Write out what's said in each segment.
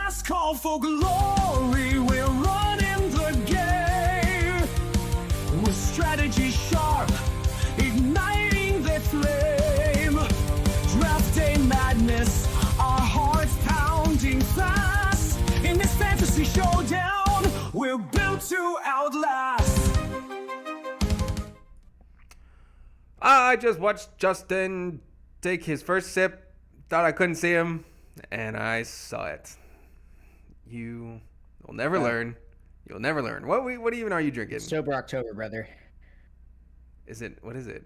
last call for glory. We're running the game with strategy sharp, igniting the flame. Draft day madness, our hearts pounding fast. In this fantasy showdown, we're built to outlast. I just watched Justin take his first sip, thought I couldn't see him, and I saw it. You will never learn. You'll never learn. What even are you drinking? Sober October, brother. What is it?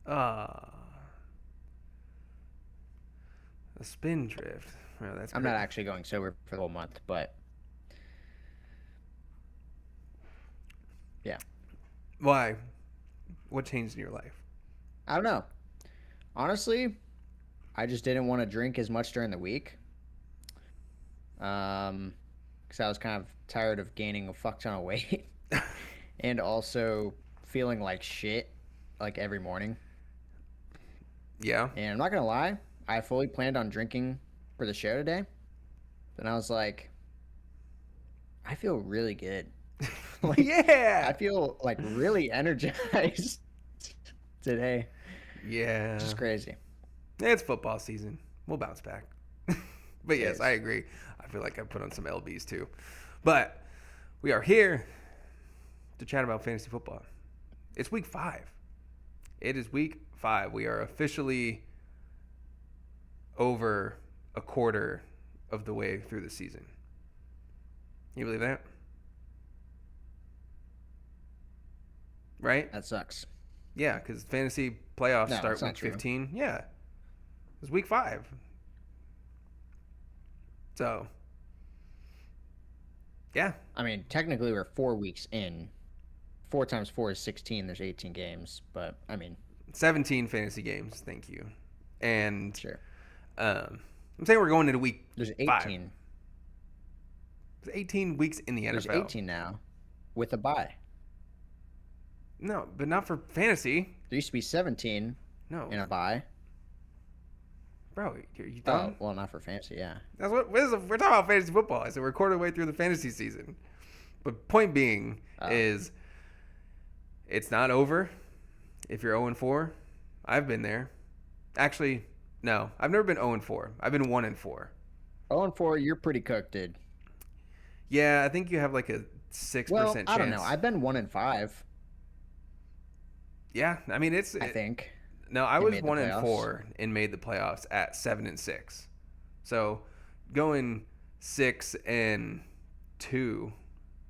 A Spindrift. Oh, that's I'm great. not actually going sober for the whole month, but yeah. Why? What changed in your life? I don't know. Honestly, I just didn't want to drink as much during the week. Because I was kind of tired of gaining a fuck ton of weight. And also feeling like shit like every morning. Yeah. And I'm not going to lie, I fully planned on drinking for the show today. Then I was like, I feel really good. Like, Yeah. I feel like really energized today. Yeah. It's just crazy. It's football season. We'll bounce back. But yes, is. I agree. I feel like I put on some LBs too. But we are here to chat about fantasy football. It's week 5. It is week 5. We are officially over a quarter of the way through the season. You believe that? Right? That sucks. Yeah, because fantasy playoffs No, start it's not week true. 15. Yeah. It's week 5. So, yeah. I mean, technically we're 4 weeks in. 4 times 4 is 16. There's 18 games, but I mean, 17 fantasy games. Thank you. And sure. I'm saying we're going into week There's 5. 18. There's 18 weeks in the NFL. There's 18 now with a bye. No, but not for fantasy. There used to be 17 No. in a bye. Bro, you Oh, dumb? well, not for fantasy, yeah. That's we're talking about fantasy football. I said we're a quarter way through the fantasy season. But point being is it's not over if you're 0-4. I've been there. Actually, no. I've never been 0-4. I've been 1-4. 0-4, you're pretty cooked, dude. Yeah, I think you have like a 6% Well, chance. I don't know. I've been 1-5, Yeah, I mean I think. No, I and was made the 1-4 and made the playoffs at 7-6. So going 6-2,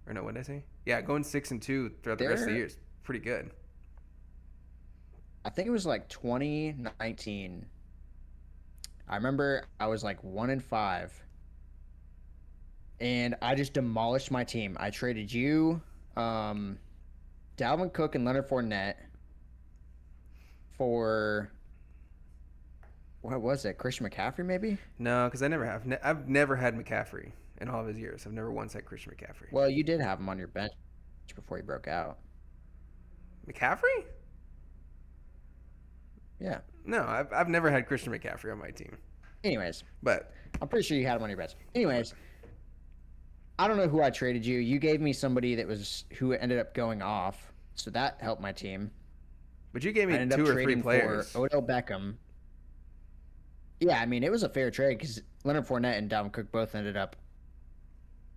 or no, what did I say? Yeah, going 6-2 throughout the rest of the year is pretty good. I think it was like 2019. I remember I was like 1-5, and I just demolished my team. I traded you, Dalvin Cook and Leonard Fournette for what was it? Christian McCaffrey, maybe? No, because I never have. I've never had McCaffrey in all of his years. I've never once had Christian McCaffrey. Well, you did have him on your bench before he broke out. McCaffrey? Yeah. No, I've never had Christian McCaffrey on my team. Anyways, But I'm pretty sure you had him on your bench. Anyways, I don't know who I traded you. You gave me somebody who ended up going off, so that helped my team. you gave me I ended 2 up or 3 trading players. for Odell Beckham. Yeah, I mean, it was a fair trade because Leonard Fournette and Dalvin Cook both ended up.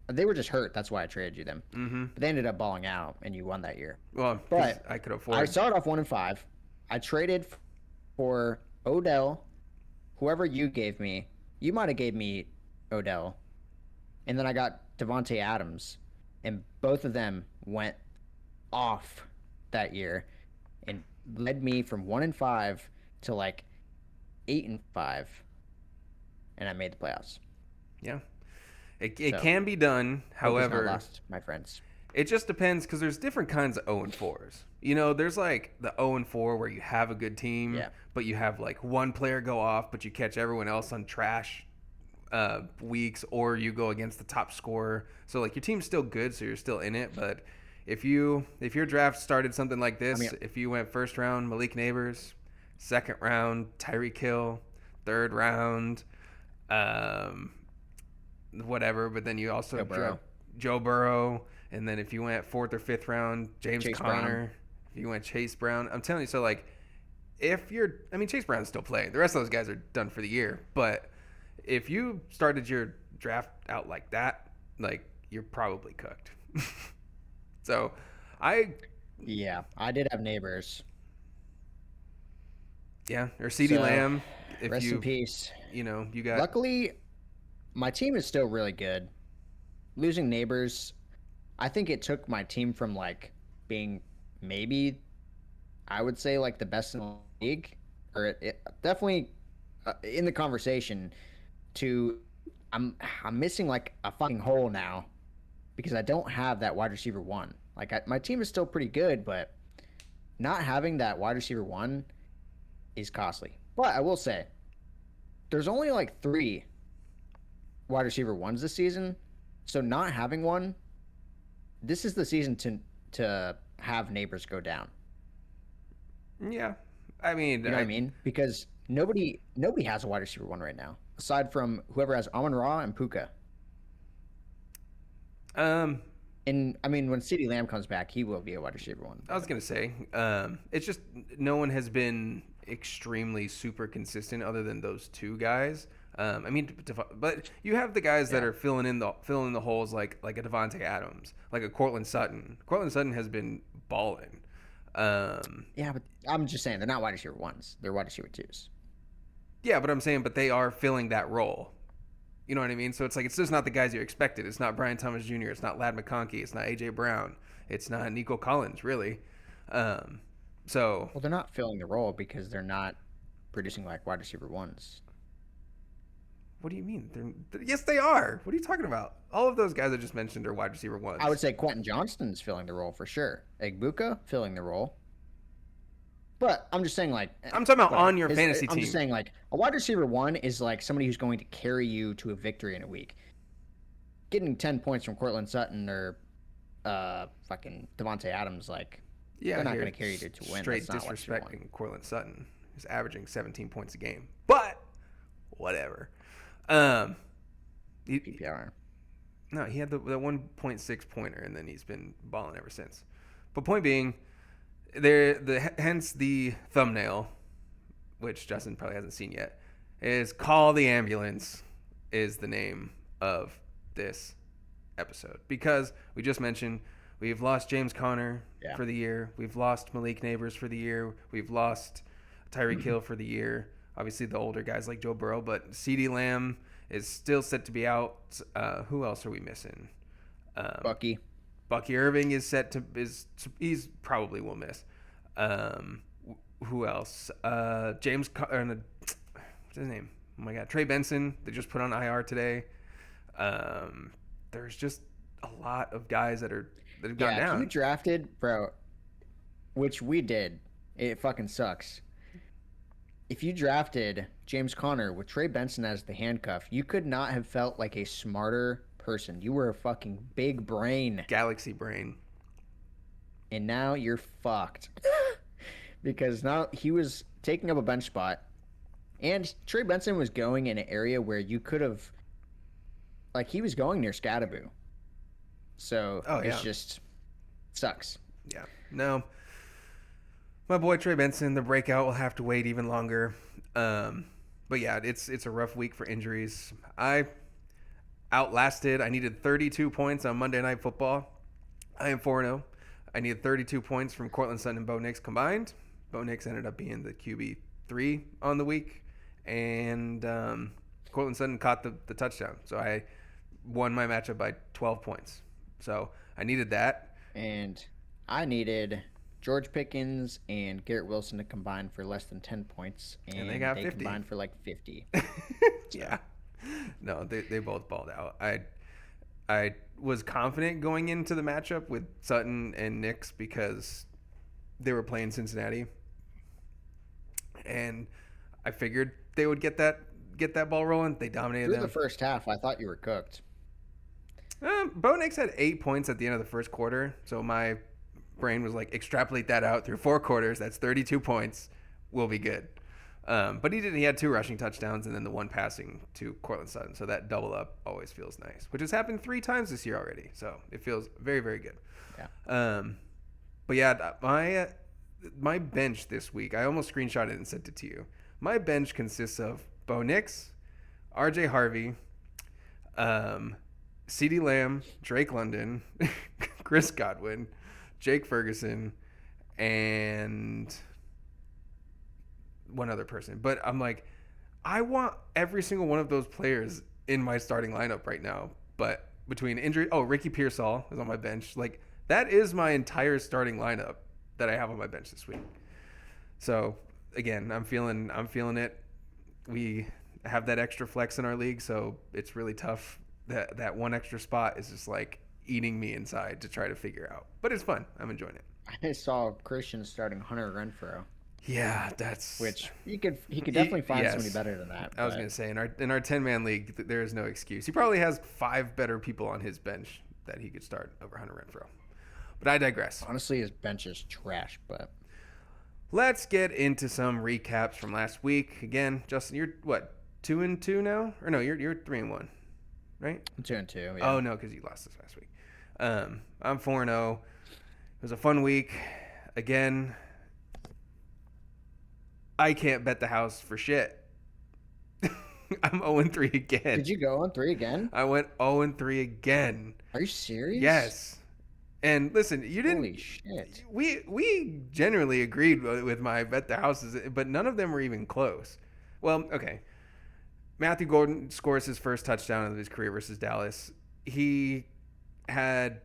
They were just hurt. That's why I traded you them. Mm-hmm. But they ended up balling out, and you won that year. Well, 'cause But I could afford. I started off 1-5. I traded for Odell, whoever you gave me. You might have gave me Odell, and then I got Devontae Adams, and both of them went off that year, and led me from 1-5 to like 8-5, and I made the playoffs. Yeah. It So, can be done. Hope it's not However, lost, my friends. it just depends because there's different kinds of 0-4s. You know, there's like the 0-4 where you have a good team, Yeah. but you have like one player go off, but you catch everyone else on trash weeks, or you go against the top scorer. So like your team's still good, so you're still in it. But if your draft started something like this, if you went first round Malik Neighbors, second round Tyreek Hill, third round whatever, but then you also Joe Burrow. drop Joe Burrow, and then if you went 4th or 5th round, James Chase Conner. Brown. If you went Chase Brown, I'm telling you, so like, Chase Brown's still playing. The rest of those guys are done for the year. But if you started your draft out like that, like, you're probably cooked. So, Yeah, I did have neighbors. or CeeDee So, Lamb. If Rest you, in peace. you got. Luckily, my team is still really good. Losing neighbors, I think it took my team from like being maybe, I would say like the best in the league, or it definitely in the conversation, to I'm missing like a fucking hole now because I don't have that wide receiver one. Like my team is still pretty good, but not having that wide receiver one is costly. But I will say, there's only like 3 wide receiver ones this season, so not having one, this is the season to have neighbors go down. Yeah. I mean, You know what I mean? Because nobody has a wide receiver one right now, aside from whoever has Amon Ra and Puka. And I mean, when CeeDee Lamb comes back, he will be a wide receiver one. I was gonna say, it's just no one has been extremely super consistent other than those 2 guys. But you have the guys that are filling in the holes like a Devontae Adams, like a Cortland Sutton. Cortland Sutton has been balling. Yeah, but I'm just saying they're not wide receiver ones; they're wide receiver twos. Yeah, but I'm saying, but they are filling that role. You know what I mean? So it's like, it's just not the guys you expected. It's not Brian Thomas Jr. It's not Ladd McConkey. It's not A.J. Brown. It's not Nico Collins, really. So Well, they're not filling the role because they're not producing like wide receiver ones. what do you mean? Yes, they are. What are you talking about? All of those guys I just mentioned are wide receiver ones. I would say Quentin Johnston's filling the role for sure. Egbuka filling the role. But I'm just saying, like, I'm talking about whatever. on your fantasy I'm team. just saying, like, a wide receiver one is like somebody who's going to carry you to a victory in a week. Getting 10 points from Cortland Sutton or fucking Devontae Adams, like, they're not going to carry you to win. Straight That's not what you want. disrespecting Cortland Sutton. He's averaging 17 points a game. But whatever. PPR. No, he had the 1.6 pointer, and then he's been balling ever since. But point being, hence the thumbnail, which Justin probably hasn't seen yet, is "Call the Ambulance" is the name of this episode, because we just mentioned we've lost James Conner for the year, we've lost Malik Neighbors for the year, we've lost Tyreek Hill for the year. Obviously, the older guys like Joe Burrow, but CeeDee Lamb is still set to be out. Who else are we missing? Bucky Irving is he's probably will miss. Who else? What's his name? Oh my God, Trey Benson. They just put on IR today. There's just a lot of guys that have gone down. If you drafted, bro, which we did, it fucking sucks. If you drafted James Conner with Trey Benson as the handcuff, you could not have felt like a smarter person. You were a fucking big brain. Galaxy brain. And now you're fucked. Because now he was taking up a bench spot. And Trey Benson was going in an area where you could have... Like, he was going near Scattaboo. So, it's just... Sucks. Yeah. No. My boy Trey Benson, the breakout will have to wait even longer. But yeah, it's a rough week for injuries. I needed 32 points on Monday Night Football. I am 4-0. I needed 32 points from Cortland Sutton and Bo Nix combined. Bo Nix ended up being the QB3 on the week. And Cortland Sutton caught the touchdown. So I won my matchup by 12 points. So I needed that. And I needed George Pickens and Garrett Wilson to combine for less than 10 points. And they got 50. Combined for like 50. Yeah. No, they both balled out. I was confident going into the matchup with Sutton and Nix because they were playing Cincinnati. And I figured they would get that ball rolling. They dominated Through them. the first half, I thought you were cooked. Bo Nix had 8 points at the end of the first quarter. So my brain was like, extrapolate that out through 4 quarters. That's 32 points. We'll be good. But he had 2 rushing touchdowns and then the 1 passing to Cortland Sutton. So that double up always feels nice, which has happened 3 times this year already. So it feels very, very good. Yeah. But yeah, my bench this week, I almost screenshotted it and sent it to you. My bench consists of Bo Nix, RJ Harvey, CeeDee Lamb, Drake London, Chris Godwin, Jake Ferguson, and one other person. But I'm like, I want every single one of those players in my starting lineup right now. But between injury, Ricky Pearsall is on my bench. Like, that is my entire starting lineup that I have on my bench this week. So again, I'm feeling it. We have that extra flex in our league, so it's really tough. That one extra spot is just like eating me inside to try to figure out. But it's fun. I'm enjoying it. I saw Christian starting Hunter Renfrow. Yeah, that's which he could definitely find yes. somebody better than that. I was gonna say in our 10-man league, there is no excuse. He probably has 5 better people on his bench that he could start over Hunter Renfrow. But I digress. Honestly, his bench is trash. But let's get into some recaps from last week. Again, Justin, you're what, 2-2 now? Or no, you're 3-1, right? I'm 2-2. Yeah. Oh no, because you lost this last week. I'm 4-0. It was a fun week. Again, I can't bet the house for shit. I'm 0-3 again. Did you go on 3 again? I went 0-3 again. Are you serious? Yes. And listen, you didn't. Holy shit. We generally agreed with my bet the houses, but none of them were even close. Well, okay. Matthew Gordon scores his first touchdown of his career versus Dallas. He had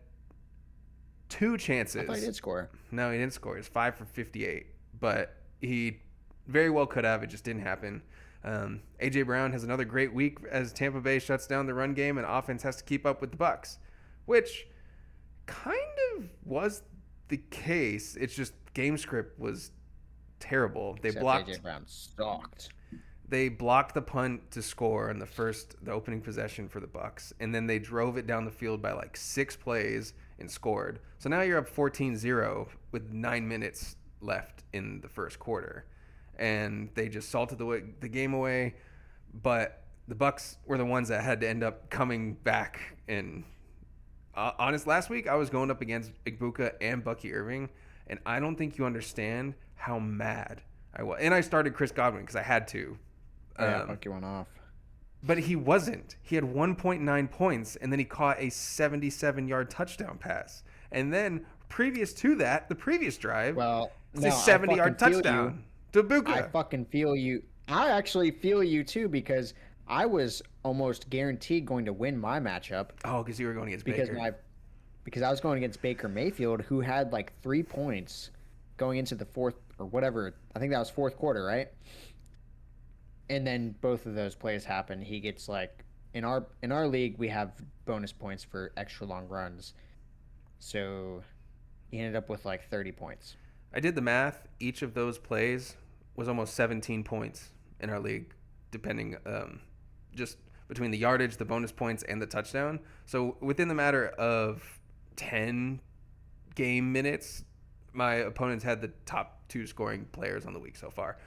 2 chances. I thought he did score. No, he didn't score. He was 5 for 58, but he very well could have. It just didn't happen. A.J. Brown has another great week as Tampa Bay shuts down the run game and offense has to keep up with the Bucs, which kind of was the case. It's just game script was terrible. Except A.J. Brown stalked. They blocked the punt to score on the opening possession for the Bucs, and then they drove it down the field by like 6 plays and scored. So now you're up 14-0 with 9 minutes left in the first quarter, and they just salted the game away. But the Bucs were the ones that had to end up coming back. And last week I was going up against Igbuka and Bucky Irving, and I don't think you understand how mad I was. And I started Chris Godwin because I had to. Yeah, Bucky went off. But he wasn't. He had 1.9 points, and then he caught a 77-yard touchdown pass. And then previous to that, the previous drive, it's a 70-yard touchdown to Buka. I fucking feel you. I actually feel you too, because I was almost guaranteed going to win my matchup. Oh, because you were going against Baker. Because I was going against Baker Mayfield, who had like 3 points going into the fourth or whatever. I think that was fourth quarter, right? And then both of those plays happen. He gets like in our league we have bonus points for extra long runs, so he ended up with like 30 points. I did the math. Each of those plays was almost 17 points in our league, depending just between the yardage, the bonus points, and the touchdown. So within the matter of 10 game minutes, my opponents had the top 2 scoring players on the week so far.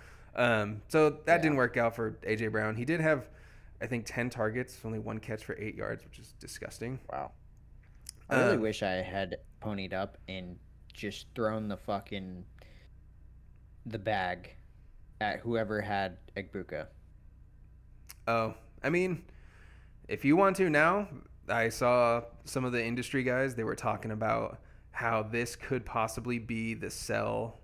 So that didn't work out for A.J. Brown. He did have, I think, 10 targets, only 1 catch for 8 yards, which is disgusting. Wow. I really wish I had ponied up and just thrown the bag at whoever had Igbuka. Oh, I mean, if you want to now, I saw some of the industry guys, they were talking about how this could possibly be the sell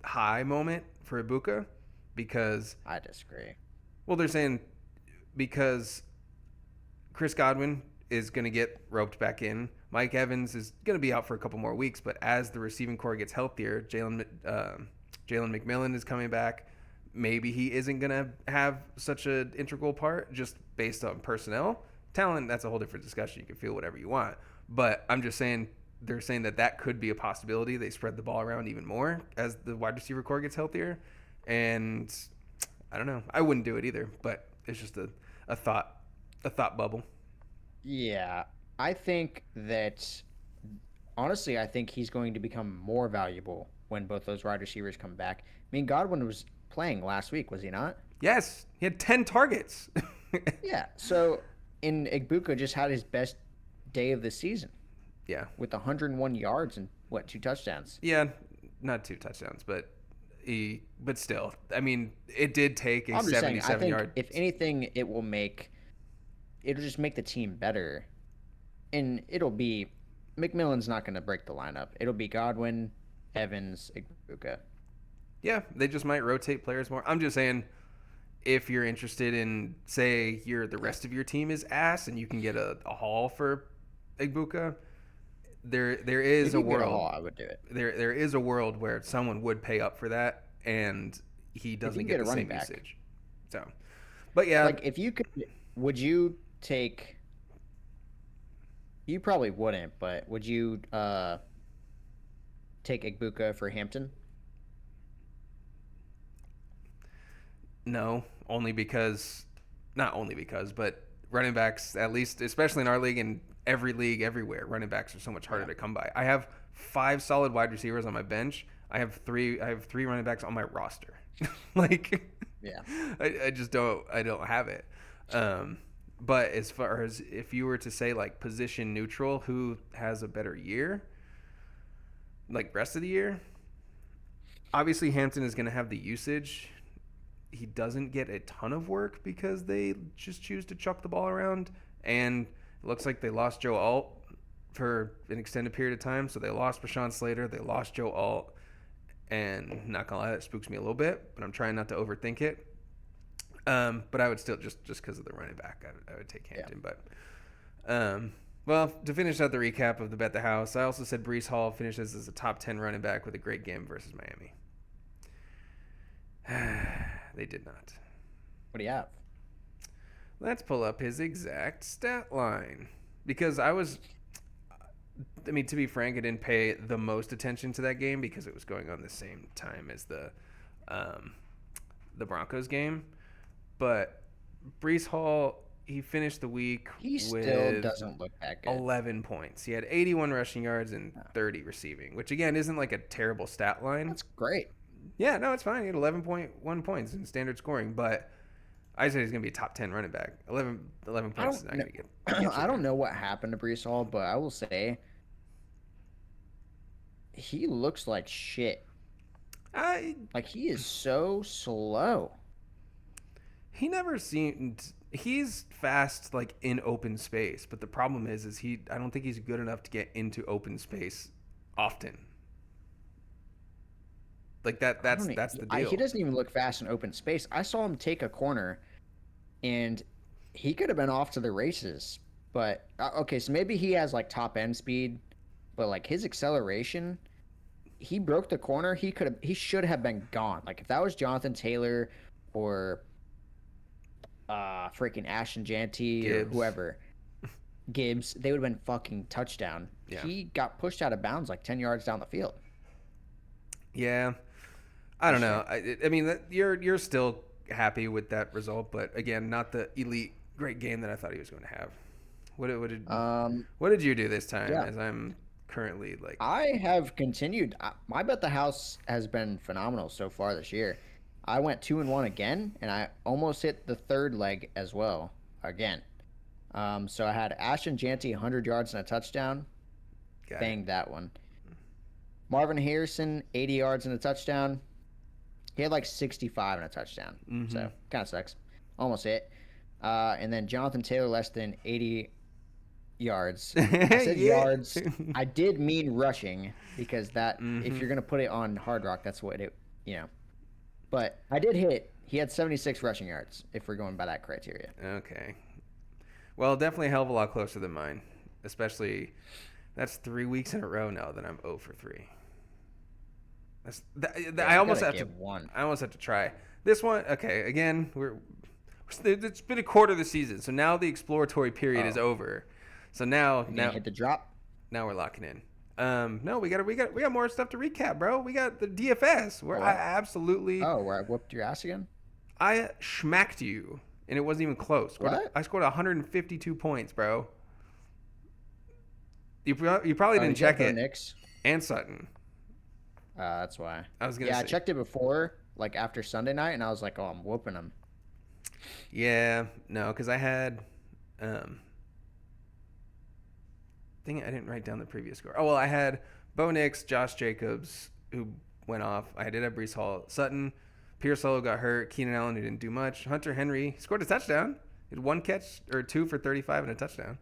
high moment for Ibuka, because I disagree. Well, they're saying because Chris Godwin is going to get roped back in. Mike Evans is going to be out for a couple more weeks, but as the receiving core gets healthier, Jalen McMillan is coming back. Maybe he isn't going to have such an integral part just based on personnel. Talent, that's a whole different discussion. You can feel whatever you want. But I'm just saying, they're saying that could be a possibility. They spread the ball around even more as the wide receiver core gets healthier. And I don't know. I wouldn't do it either, but it's just a thought bubble. Yeah, I think that I think he's going to become more valuable when both those wide receivers come back. I mean, Godwin was playing last week, was he not? Yes, he had 10 targets. Yeah. So, in Igbuka just had his best day of the season Yeah. with 101 yards and what, 2 touchdowns? Yeah, not 2 touchdowns, but still. I mean, it did take a I'm just saying, I 77 think yard. if anything, it'll just make the team better, and it'll be McMillan's not going to break the lineup. It'll be Godwin, Evans, Igbuka. Yeah, they just might rotate players more. I'm just saying, if you're interested in, say, the rest of your team is ass and you can get a haul for Igbuka, there is If a you get a world. haul, I would do it. There is a world where someone would pay up for that, and he doesn't can get get a the same running back. usage. So, but yeah, Like, if you could, would you take? You probably wouldn't, but would you take Igbuka for Hampton? no, not only because, but running backs, at least, especially in our league and every league everywhere, running backs are so much harder to come by. I have 5 solid wide receivers on my bench. I have three running backs on my roster. Like, Yeah. I just don't have it. But as far as if you were to say like position neutral, who has a better year, like rest of the year, obviously Hampton is going to have the usage. He doesn't get a ton of work because they just choose to chuck the ball around, and it looks like they lost Joe Alt for an extended period of time. So they lost Rashawn Slater, they lost Joe Alt, and not gonna lie, that spooks me a little bit, but I'm trying not to overthink it. But I would still just because of the running back, I would take Hampton. Yeah. But well, to finish out the recap of the Bet the House, I also said Breece Hall finishes as a top 10 running back with a great game versus Miami. They did not. What do you have? Let's pull up his exact stat line, because to be frank, I didn't pay the most attention to that game because it was going on the same time as the Broncos game. But Breece Hall, he finished the week He with still doesn't look that good. 11 points. He had 81 rushing yards and 30 receiving, which again isn't like a terrible stat line. That's great. Yeah, no, it's fine. He had 11.1 points in standard scoring, but I said he's going to be a top 10 running back. 11 points is not going to get I don't know what happened to Breece Hall, but I will say he looks like shit. Like, he is so slow. He never seemed. He's fast, like in open space, but the problem is I don't think he's good enough to get into open space often. Like that's the deal. He doesn't even look fast in open space. I saw him take a corner, and he could have been off to the races. But okay, so maybe he has like top end speed, but like his acceleration, he broke the corner. He should have been gone. Like, if that was Jonathan Taylor or freaking Ashton Janty or whoever, Gibbs, they would have been fucking touchdown. Yeah. He got pushed out of bounds like 10 yards down the field. Yeah, I don't know. I mean, you're still happy with that result, but again, not the elite great game that I thought he was going to have. What did you do this time? Yeah. As I'm currently like, I have continued. My Bet the House has been phenomenal so far this year. I went 2-1 again, and I almost hit the third leg as well again. So I had Ashton Janty 100 yards and a touchdown. Banged that one. Marvin Harrison 80 yards and a touchdown. He had like 65 and a touchdown. Mm-hmm. So kind of sucks. Almost hit. And then Jonathan Taylor less than 80 yards. I said yards. I did mean rushing, because that if you're gonna put it on Hard Rock, that's what it But I did hit. He had 76 rushing yards, if we're going by that criteria. Okay. Well, definitely a hell of a lot closer than mine. Especially, that's 3 weeks in a row now that I'm 0 for 3. I almost have to. One. I almost have to try this one. Okay, again, it's been a quarter of the season, so now the exploratory period is over. So now hit the drop. Now we're locking in. No, we got more stuff to recap, bro. We got the DFS where I absolutely. Oh, where I whooped your ass again? I schmacked you, and it wasn't even close. What? I scored 152 points, bro. You probably didn't check it. Knicks. And Sutton. That's why. I was gonna say. I checked it before, like after Sunday night, and I was like, oh, I'm whooping them. Yeah, no, because I had, dang it, I didn't write down the previous score. Oh well, I had Bo Nix, Josh Jacobs, who went off. I did have Brees Hall, Sutton, Pierce Solo got hurt. Keenan Allen, who didn't do much. Hunter Henry scored a touchdown. He had one catch or two for 35 and a touchdown.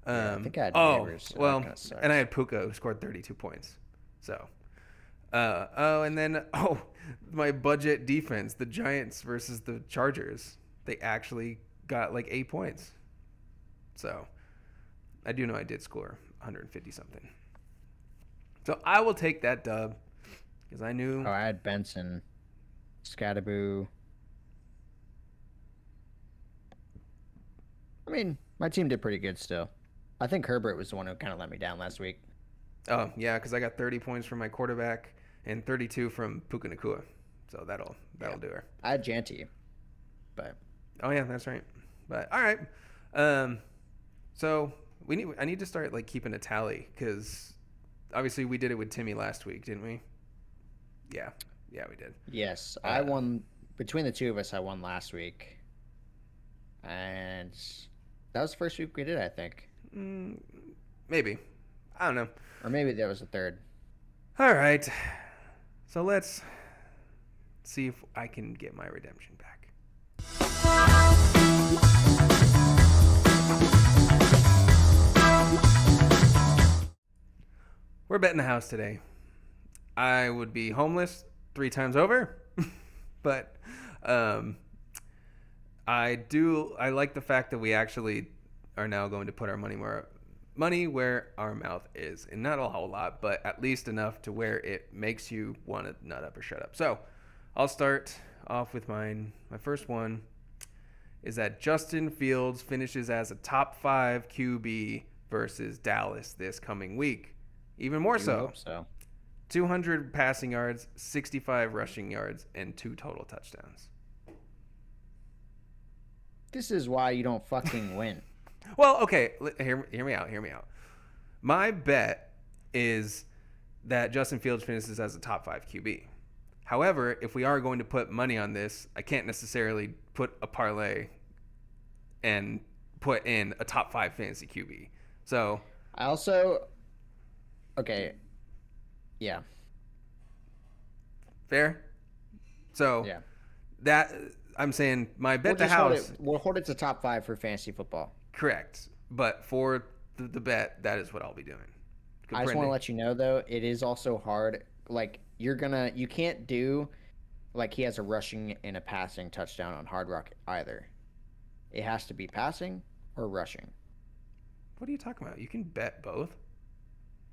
Yeah, I think I had Oh Neighbors, so that well, kinda sucks. and I had Puka, who scored 32 points. So, and then my budget defense, the Giants versus the Chargers. They actually got like 8 points. So, I do know I did score 150 something. So I will take that dub because I knew. Oh, I had Benson, Scattaboo. I mean, my team did pretty good still. I think Herbert was the one who kind of let me down last week. Oh yeah, because I got 30 points from my quarterback and 32 from Puka Nakua. So that'll do her. I had Janty, but Oh yeah, that's right. But all right, so I need to start like keeping a tally because obviously we did it with Timmy last week, didn't we? Yeah, we did. yes, I won between the two of us. I won last week, and that was the first week we did, I think, Maybe, I don't know. or maybe that was the third. All right, so let's see if I can get my redemption back. We're betting the house today. I would be homeless 3 times over, but I like the fact that we actually are now going to put our money where our mouth is, and not a whole lot, but at least enough to where it makes you want to nut up or shut up. So I'll start off with mine. My first one is that Justin Fields finishes as a top 5 QB versus Dallas this coming week. Even more You so. hope so. 200 passing yards, 65 rushing yards, and 2 total touchdowns. This is why you don't fucking win. Well, okay, hear me out. My bet is that Justin Fields finishes as a top 5 QB. However, if we are going to put money on this, I can't necessarily put a parlay and put in a top 5 fantasy QB. So I also, okay, yeah, fair. So yeah. that I'm saying my bet the We'll just hold house. we'll hold it to top 5 for fantasy football. Correct. But for the bet, that is what I'll be doing. I just want to let you know though, it is also hard. Like you can't do like he has a rushing and a passing touchdown on Hard Rock either. It has to be passing or rushing. What are you talking about? You can bet both.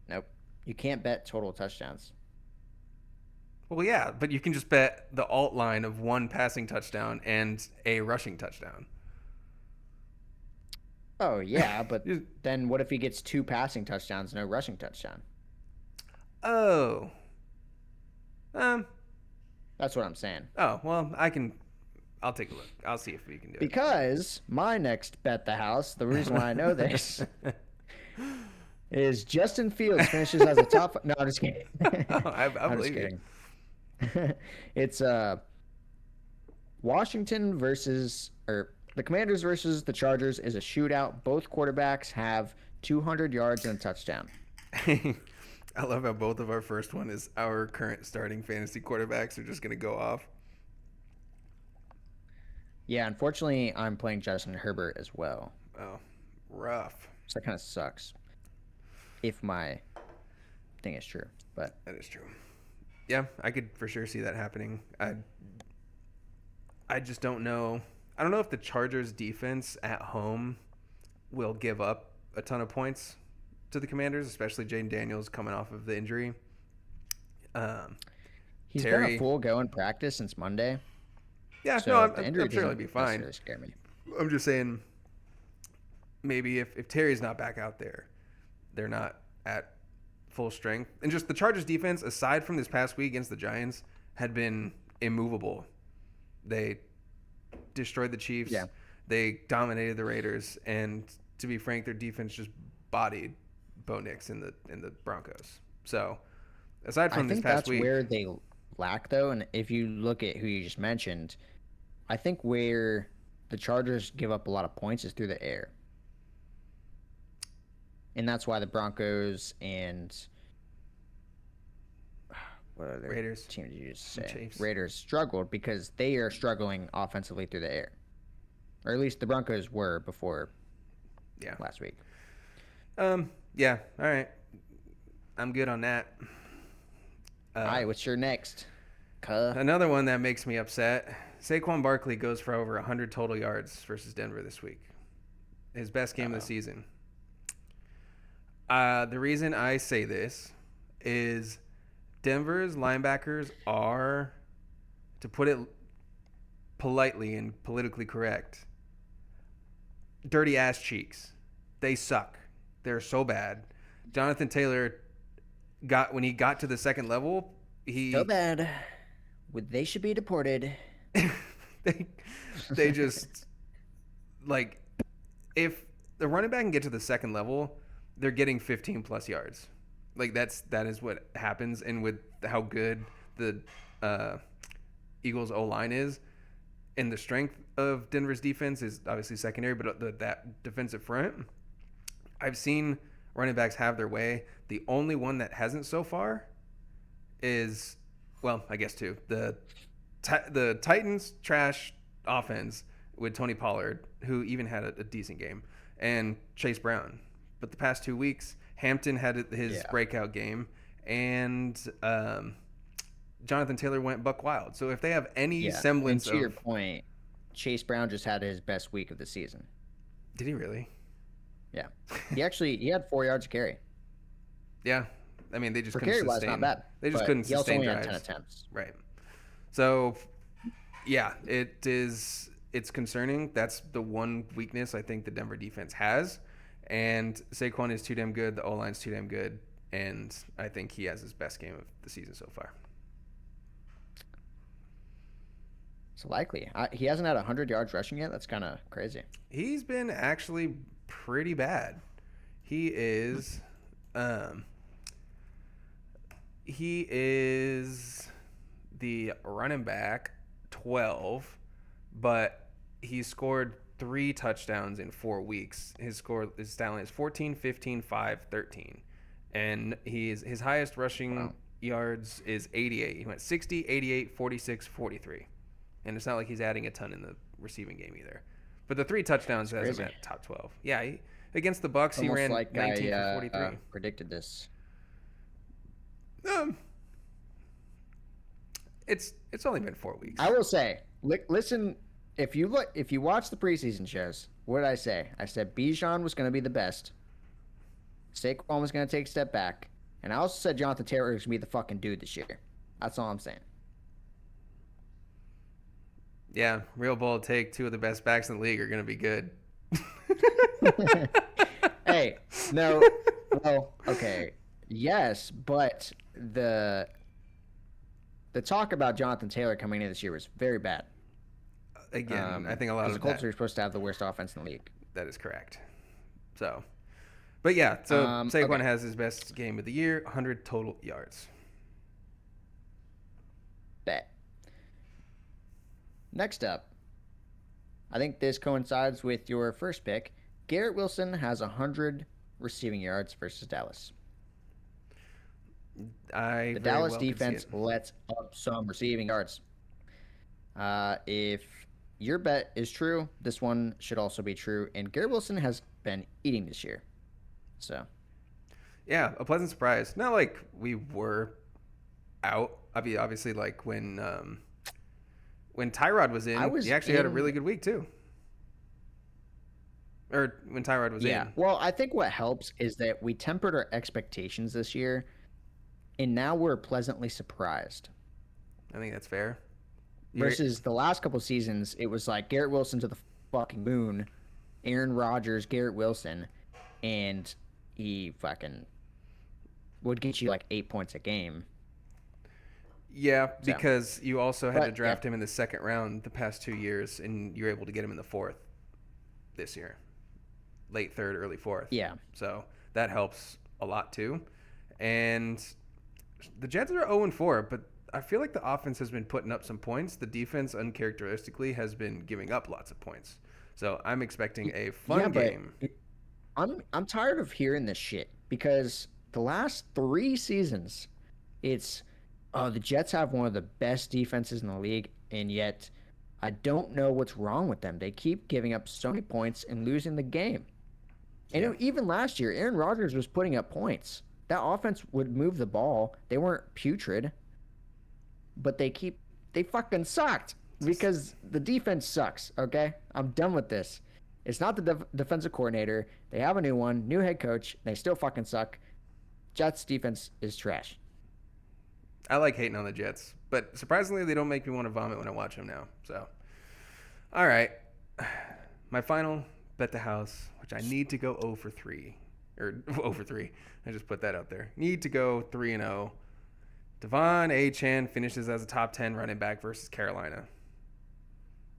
Nope. You can't bet total touchdowns. Well, yeah, but you can just bet the alt line of 1 passing touchdown and a rushing touchdown. Oh yeah, but then what if he gets 2 passing touchdowns, no rushing touchdown? Oh. That's what I'm saying. Oh, well, I'll take a look. I'll see if we can do it. Because my next bet the house, the reason why I know this is Justin Fields finishes as a top. No, I'm just kidding. I I'm believe just you. kidding. It's Washington versus or the Commanders versus the Chargers is a shootout. Both quarterbacks have 200 yards and a touchdown. I love how both of our first one is our current starting fantasy quarterbacks are just going to go off. Yeah, unfortunately, I'm playing Justin Herbert as well. Oh, rough. So that kind of sucks. If my thing is true, but That is true. Yeah, I could for sure see that happening. I just don't know. I don't know if the Chargers defense at home will give up a ton of points to the Commanders, especially Jaden Daniels coming off of the injury. he's been Terry- a full go in practice since Monday. Yeah, So no, the I'm injury sure he'll doesn't be fine. necessarily scare me. I'm just saying, maybe if Terry's not back out there, they're not at full strength. And just the Chargers defense, aside from this past week against the Giants, had been immovable. They destroyed the Chiefs. Yeah. They dominated the Raiders, and to be frank, their defense just bodied Bo Nix in the Broncos. So, aside I from this think past that's week, where they lack, though, and if you look at who you just mentioned, I think where the Chargers give up a lot of points is through the air. And that's why the Broncos and what other Raiders. team did you just say? Chiefs. Raiders struggled because they are struggling offensively through the air. Or at least the Broncos were before last week. Yeah. All right. I'm good on that. All right, what's your next? Another one that makes me upset. Saquon Barkley goes for over 100 total yards versus Denver this week. His best game of the season. The reason I say this is Denver's linebackers are, to put it politely and politically correct, dirty ass cheeks. They suck. They're so bad. Jonathan Taylor when he got to the second level, so bad. They should be deported. they just like, if the running back can get to the second level, they're getting 15 plus yards. Like that is what happens. And with how good the Eagles O-line is, and the strength of Denver's defense is obviously secondary, but that defensive front, I've seen running backs have their way. The only one that hasn't so far is, well, I guess two. The Titans trash offense with Tony Pollard, who even had a decent game, and Chase Brown. But the past 2 weeks, Hampton had his breakout game, and Jonathan Taylor went buck wild. So if they have any semblance and to your point, Chase Brown just had his best week of the season. Did he really? Yeah. He had 4 yards of carry. Yeah. I mean, they just For couldn't carry sustain. wise, not bad. They just couldn't sustain He also only drives. had 10 attempts. Right. So, yeah, it's concerning. That's the one weakness I think the Denver defense has. And Saquon is too damn good. The O-line's too damn good. And I think he has his best game of the season so far. It's likely. He hasn't had 100 yards rushing yet. That's kind of crazy. He's been actually pretty bad. He is the running back 12, but he scored 3 touchdowns in 4 weeks. His stat line is 14, 15, 5, 13. And his highest rushing yards is 88. He went 60, 88, 46, 43. And it's not like he's adding a ton in the receiving game either. But the 3 touchdowns has him at top 12. Yeah, against the Bucs, he ran like 19 for 43. Predicted this. It's only been 4 weeks. I will say, listen, if you watch the preseason shows, what did I say? I said Bijan was going to be the best. Saquon was going to take a step back. And I also said Jonathan Taylor was going to be the fucking dude this year. That's all I'm saying. Yeah, real bold take. 2 of the best backs in the league are going to be good. Hey, no. Well, okay. Yes, but the talk about Jonathan Taylor coming in this year was very bad. Again, I think a lot of the Colts are supposed to have the worst offense in the league. That is correct. So, but yeah, so Saquon has his best game of the year, 100 total yards. Bet. Next up, I think this coincides with your first pick. Garrett Wilson has 100 receiving yards versus Dallas. The Dallas defense lets up some receiving yards. If your bet is true, this one should also be true. And Garrett Wilson has been eating this year. So, yeah, a pleasant surprise. Not like we were out. Obviously, like when Tyrod was in, he actually had a really good week too. Or when Tyrod was in. Yeah. Well, I think what helps is that we tempered our expectations this year, and now we're pleasantly surprised. I think that's fair. Versus the last couple seasons, it was like Garrett Wilson to the fucking moon, Aaron Rodgers, Garrett Wilson, and he fucking would get you like 8 points a game. Yeah, because you also had to draft him in the second round the past 2 years, and you're able to get him in the 4th this year. Late 3rd, early 4th. Yeah. So that helps a lot too. And the Jets are 0-4, but I feel like the offense has been putting up some points. The defense, uncharacteristically, has been giving up lots of points. So I'm expecting a fun game. I'm tired of hearing this shit because the last 3 seasons, it's the Jets have one of the best defenses in the league, and yet I don't know what's wrong with them. They keep giving up so many points and losing the game. And even last year, Aaron Rodgers was putting up points. That offense would move the ball. They weren't putrid, but they fucking sucked because the defense sucks, okay? I'm done with this. It's not the defensive coordinator. They have a new one, new head coach. They still fucking suck. Jets defense is trash. I like hating on the Jets, but surprisingly, they don't make me want to vomit when I watch them now. So, all right. My final bet the house, which I need to go 0 for 3. Or 0 for 3. I just put that out there. Need to go 3-0. Devon Achane finishes as a top 10 running back versus Carolina.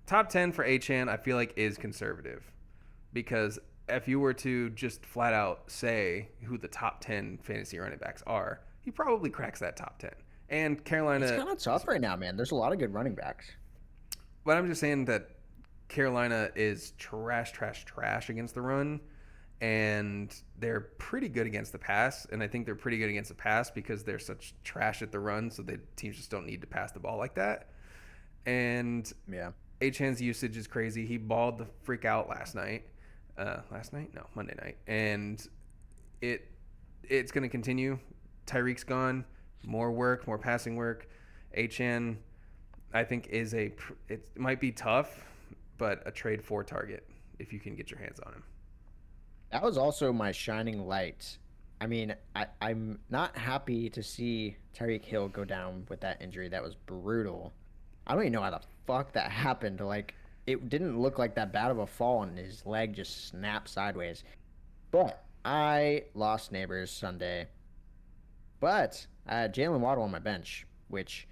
Top 10 for Achane, I feel like, is conservative. Because if you were to just flat out say who the top 10 fantasy running backs are, he probably cracks that top 10. And Carolina... It's kind of tough right now, man. There's a lot of good running backs. But I'm just saying that Carolina is trash against the run. And they're pretty good against the pass. And I think they're pretty good against the pass because they're such trash at the run, so the teams just don't need to pass the ball like that. And yeah, Achane's usage is crazy. He balled the freak out last night. Monday night. And it's going to continue. Tyreek's gone. More work, more passing work. Achane, I think, it might be tough, but a trade for target if you can get your hands on him. That was also my shining light. I mean, I'm not happy to see Tyreek Hill go down with that injury. That was brutal. I don't even know how the fuck that happened. Like, it didn't look like that bad of a fall, and his leg just snapped sideways. But I lost Neighbors Sunday. But I had Jalen Waddle on my bench, which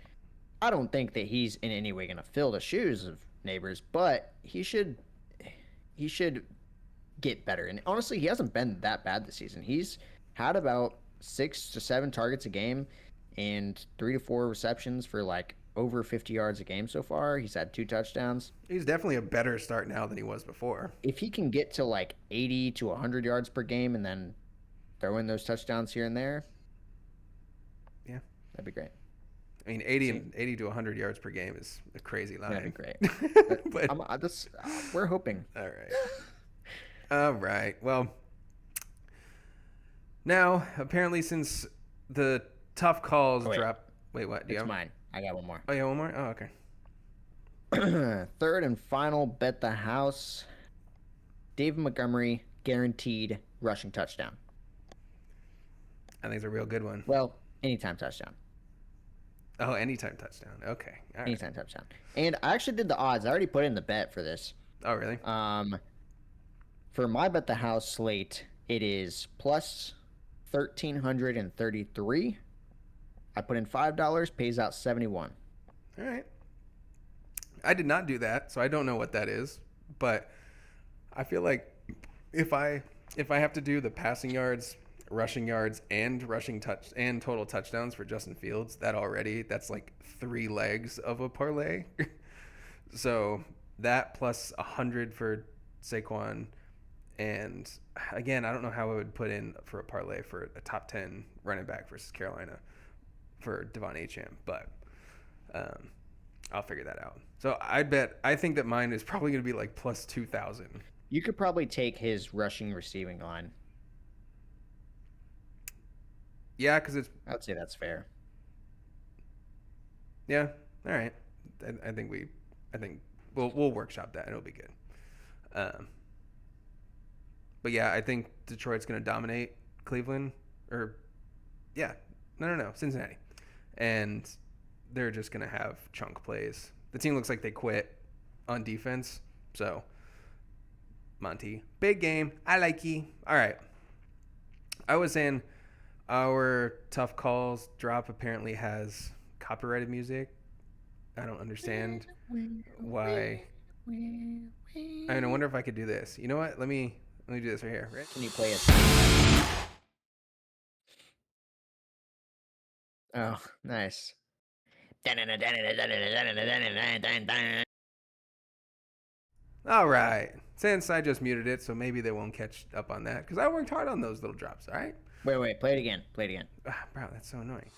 I don't think that he's in any way going to fill the shoes of Neighbors, but he should get better. And honestly, he hasn't been that bad this season. He's had about 6 to 7 targets a game and 3 to 4 receptions for like over 50 yards a game so far. He's had 2 touchdowns. He's definitely a better start now than he was before. If he can get to like 80 to 100 yards per game and then throw in those touchdowns here and there, yeah, that'd be great. I mean, 80 to 100 yards per game is a crazy line. That'd be great. But we're hoping. All right. Well, now, apparently, since the tough calls drop... Wait, what? It's mine. I got one more. Oh, yeah, one more? Oh, okay. Third and final bet the house. David Montgomery, guaranteed rushing touchdown. I think it's a real good one. Well, anytime touchdown. Oh, anytime touchdown. Okay. All right. Anytime touchdown. And I actually did the odds. I already put in the bet for this. Oh, really? For my bet the house slate, it is plus 1,333. I put in $5, pays out 71. All right. I did not do that, so I don't know what that is. But I feel like if I have to do the passing yards, rushing yards, and total touchdowns for Justin Fields, that's like 3 legs of a parlay. So that plus 100 for Saquon. And again, I don't know how I would put in for a parlay for a top 10 running back versus Carolina for Devon Achane, but I'll figure that out. So I think that mine is probably going to be like plus 2,000. You could probably take his rushing receiving line. Yeah, because I'd say that's fair. Yeah. All right. I think we'll workshop that and it'll be good. But yeah, I think Detroit's going to dominate Cleveland. Cincinnati. And they're just going to have chunk plays. The team looks like they quit on defense. So, Monty, big game. I like you. All right. I was saying our tough calls drop apparently has copyrighted music. I don't understand why. I mean, I wonder if I could do this. You know what? Let me do this right here. Right? Can you play it? Oh, nice. All right. Since I just muted it, so maybe they won't catch up on that because I worked hard on those little drops. All right. Wait, play it again. Play it again. Bro, that's so annoying.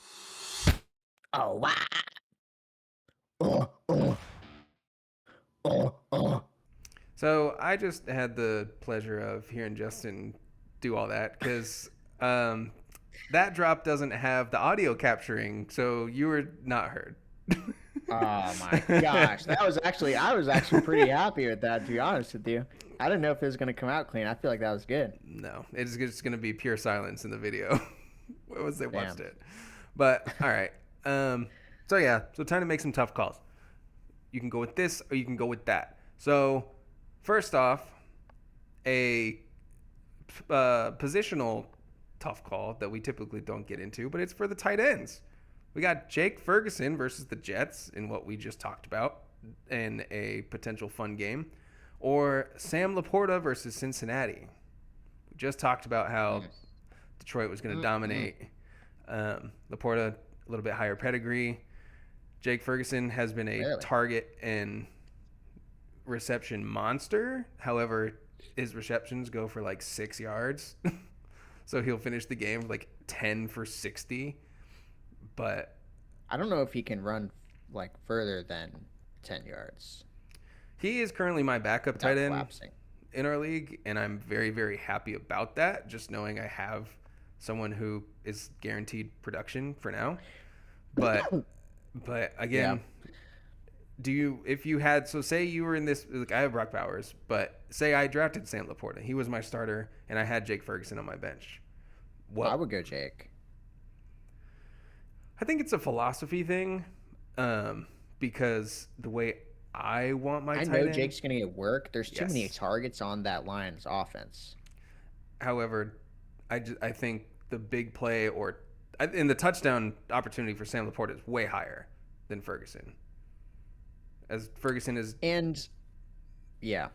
Oh wow. Oh. So I just had the pleasure of hearing Justin do all that because that drop doesn't have the audio capturing, so you were not heard. Oh my gosh, I was actually pretty happy with that. To be honest with you, I didn't know if it was gonna come out clean. I feel like that was good. No, it's just going to be pure silence in the video once they watched Damn. it. But all right, so yeah, so time to make some tough calls. You can go with this or you can go with that. So first off, a positional tough call that we typically don't get into, but it's for the tight ends. We got Jake Ferguson versus the Jets in what we just talked about in a potential fun game, or Sam Laporta versus Cincinnati. We just talked about how Detroit was going to dominate. Laporta, a little bit higher pedigree. Jake Ferguson has been a target and reception monster. However, his receptions go for like 6 yards. So he'll finish the game with like 10 for 60. But I don't know if he can run like further than 10 yards. He is currently my backup tight end collapsing. in our league, and I'm very, very happy about that, just knowing I have someone who is guaranteed production for now. But again, if you had, so say you were in this, like I have Brock Bowers, but say I drafted Sam Laporta. He was my starter, and I had Jake Ferguson on my bench. I would go Jake. I think it's a philosophy thing, because the way I want my tight end. I know Jake's going to get work. There's too many targets on that Lions offense. However, I think the big play in the touchdown opportunity for Sam Laporta is way higher than Ferguson. As Ferguson is. And, yeah.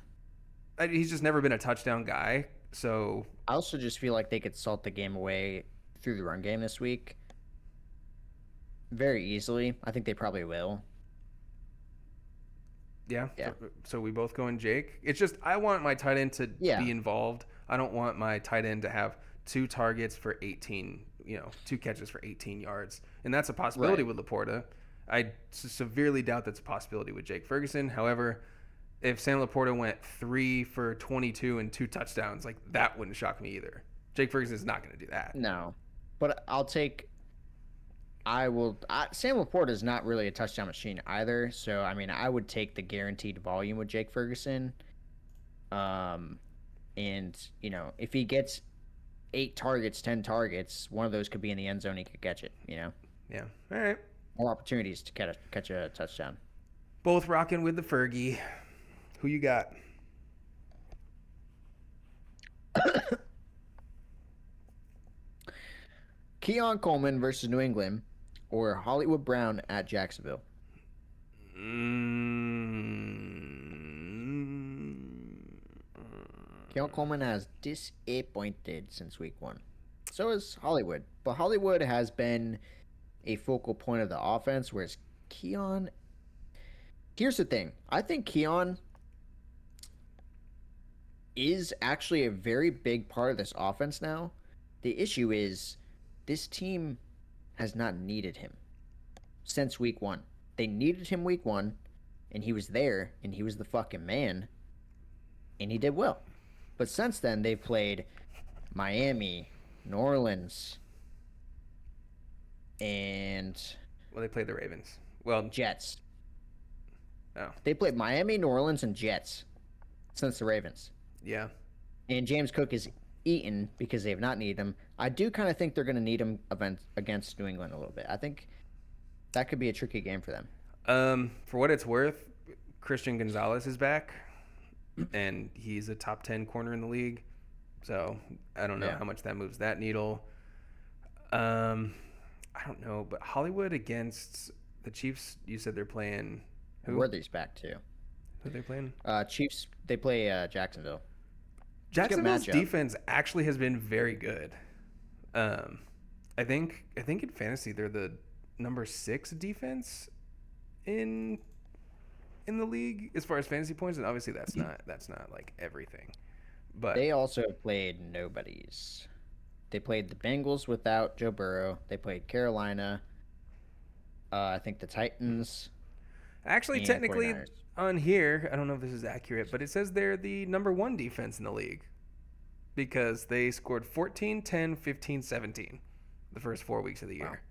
He's just never been a touchdown guy, so. I also just feel like they could salt the game away through the run game this week. Very easily. I think they probably will. Yeah. So we both go in Jake. It's just I want my tight end to be involved. I don't want my tight end to have 2 targets for 18, 2 catches for 18 yards. And that's a possibility with Laporta. I severely doubt that's a possibility with Jake Ferguson. However, if Sam Laporta went 3 for 22 and 2 touchdowns, like that wouldn't shock me either. Jake Ferguson is not going to do that. No. But Sam Laporta is not really a touchdown machine either. So, I mean, I would take the guaranteed volume with Jake Ferguson. And, if he gets 8 targets, 10 targets, one of those could be in the end zone. He could catch it, Yeah. All right. More opportunities to catch a touchdown. Both rocking with the Fergie. Who you got? Keon Coleman versus New England, or Hollywood Brown at Jacksonville. Keon Coleman has disappointed since week 1. So is Hollywood. But Hollywood has been a focal point of the offense, whereas Keon... Here's the thing. I think Keon is actually a very big part of this offense now. The issue is this team has not needed him since week 1. They needed him week 1, and he was there, and he was the fucking man, and he did well. But since then, they've played Miami, New Orleans, and... Well, they played the Ravens. Well, Jets. Oh. They played Miami, New Orleans, and Jets since the Ravens. Yeah. And James Cook is eaten because they have not needed him. I do kind of think they're going to need him against New England a little bit. I think that could be a tricky game for them. For what it's worth, Christian Gonzalez is back, and he's a top 10 corner in the league. So I don't know how much that moves that needle. I don't know, but Hollywood against the Chiefs, you said they're playing who? Worthy's back too. Who are they playing? Chiefs, they play Jacksonville. Jacksonville's defense actually has been very good. I think in fantasy they're the number 6 defense in the league as far as fantasy points, and obviously that's not like everything. But They also played nobodies. They played the Bengals without Joe Burrow. They played Carolina. I think the Titans actually, and technically, 49ers. on here, I don't know if this is accurate, but it says they're the number one defense in the league because they scored 14, 10, 15, 17 the first 4 weeks of the year.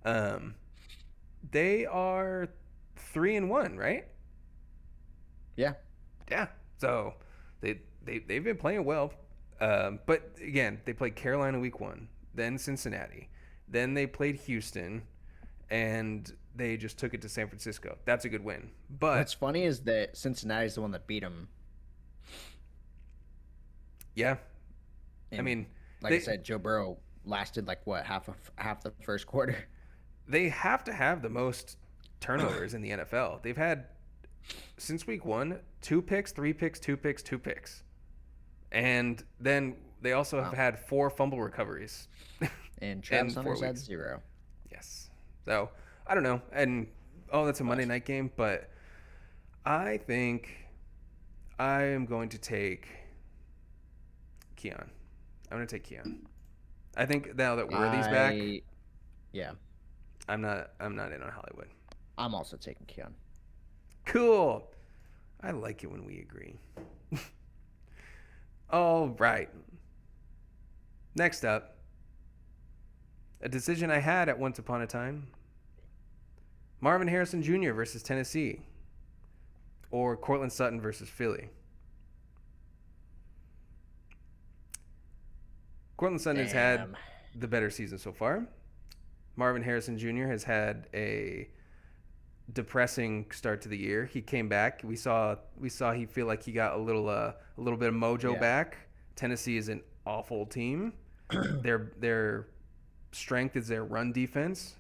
Wow. They are 3-1, right? Yeah. Yeah. So they've been playing well. But again, they played Carolina week 1, then Cincinnati, then they played Houston, and they just took it to San Francisco. That's a good win. But What's funny is that Cincinnati's the one that beat them. Yeah. And I mean, like I said, Joe Burrow lasted like what half the first quarter. They have to have the most turnovers in the NFL. They've had since week 1 2 picks, 3 picks, 2 picks, 2 picks, and then they also have had 4 fumble recoveries. And Travis Hunter's had 0. Yes. So I don't know. And that's a Monday night game, but I think I am going to take Keon. I'm going to take Keon. I think now that Worthy's back, yeah, I'm not in on Hollywood. I'm also taking Keon. Cool. I like it when we agree. All right. Next up, a decision I had at once upon a time. Marvin Harrison Jr. versus Tennessee, or Cortland Sutton versus Philly. Cortland Sutton has had the better season so far. Marvin Harrison Jr. has had a depressing start to the year. He came back. We saw he feel like he got a little bit of mojo back. Tennessee is an awful team. Their strength is their run defense.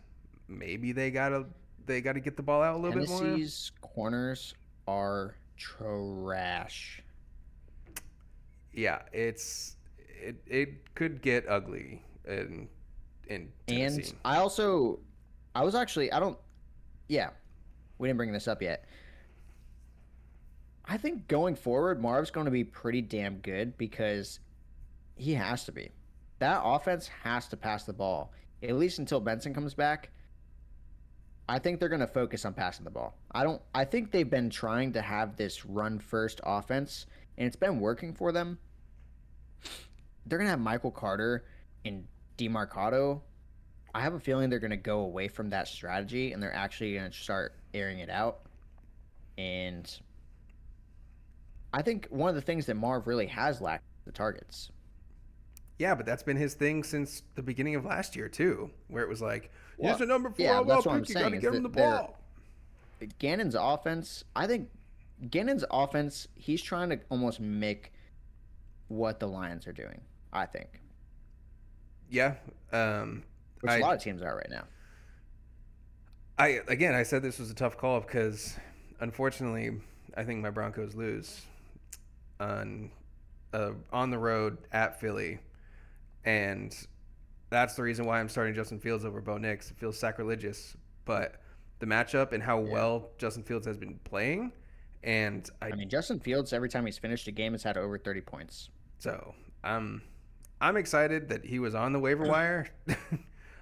Maybe they gotta get the ball out a little bit more. Tennessee's corners are trash. Yeah, it could get ugly in Tennessee. And we didn't bring this up yet. I think going forward, Marv's going to be pretty damn good because he has to be. That offense has to pass the ball, at least until Benson comes back. I think they're going to focus on passing the ball. I think they've been trying to have this run-first offense, and it's been working for them. They're going to have Michael Carter and DeMarcado. I have a feeling they're going to go away from that strategy, and they're actually going to start airing it out. And I think one of the things that Marv really has lacked is the targets. Yeah, but that's been his thing since the beginning of last year too, where it was like, here's the number 4 that's overall what I'm pick. You got to saying, give is him the that ball. Gannon's offense, I think Gannon's offense, he's trying to almost make what the Lions are doing, I think. Yeah. Which a lot of teams are right now. I said this was a tough call because, unfortunately, I think my Broncos lose on the road at Philly, and that's the reason why I'm starting Justin Fields over Bo Nix. It feels sacrilegious, but the matchup and how well Justin Fields has been playing, and I mean, Justin Fields, every time he's finished a game, has had over 30 points. So I'm excited that he was on the waiver wire.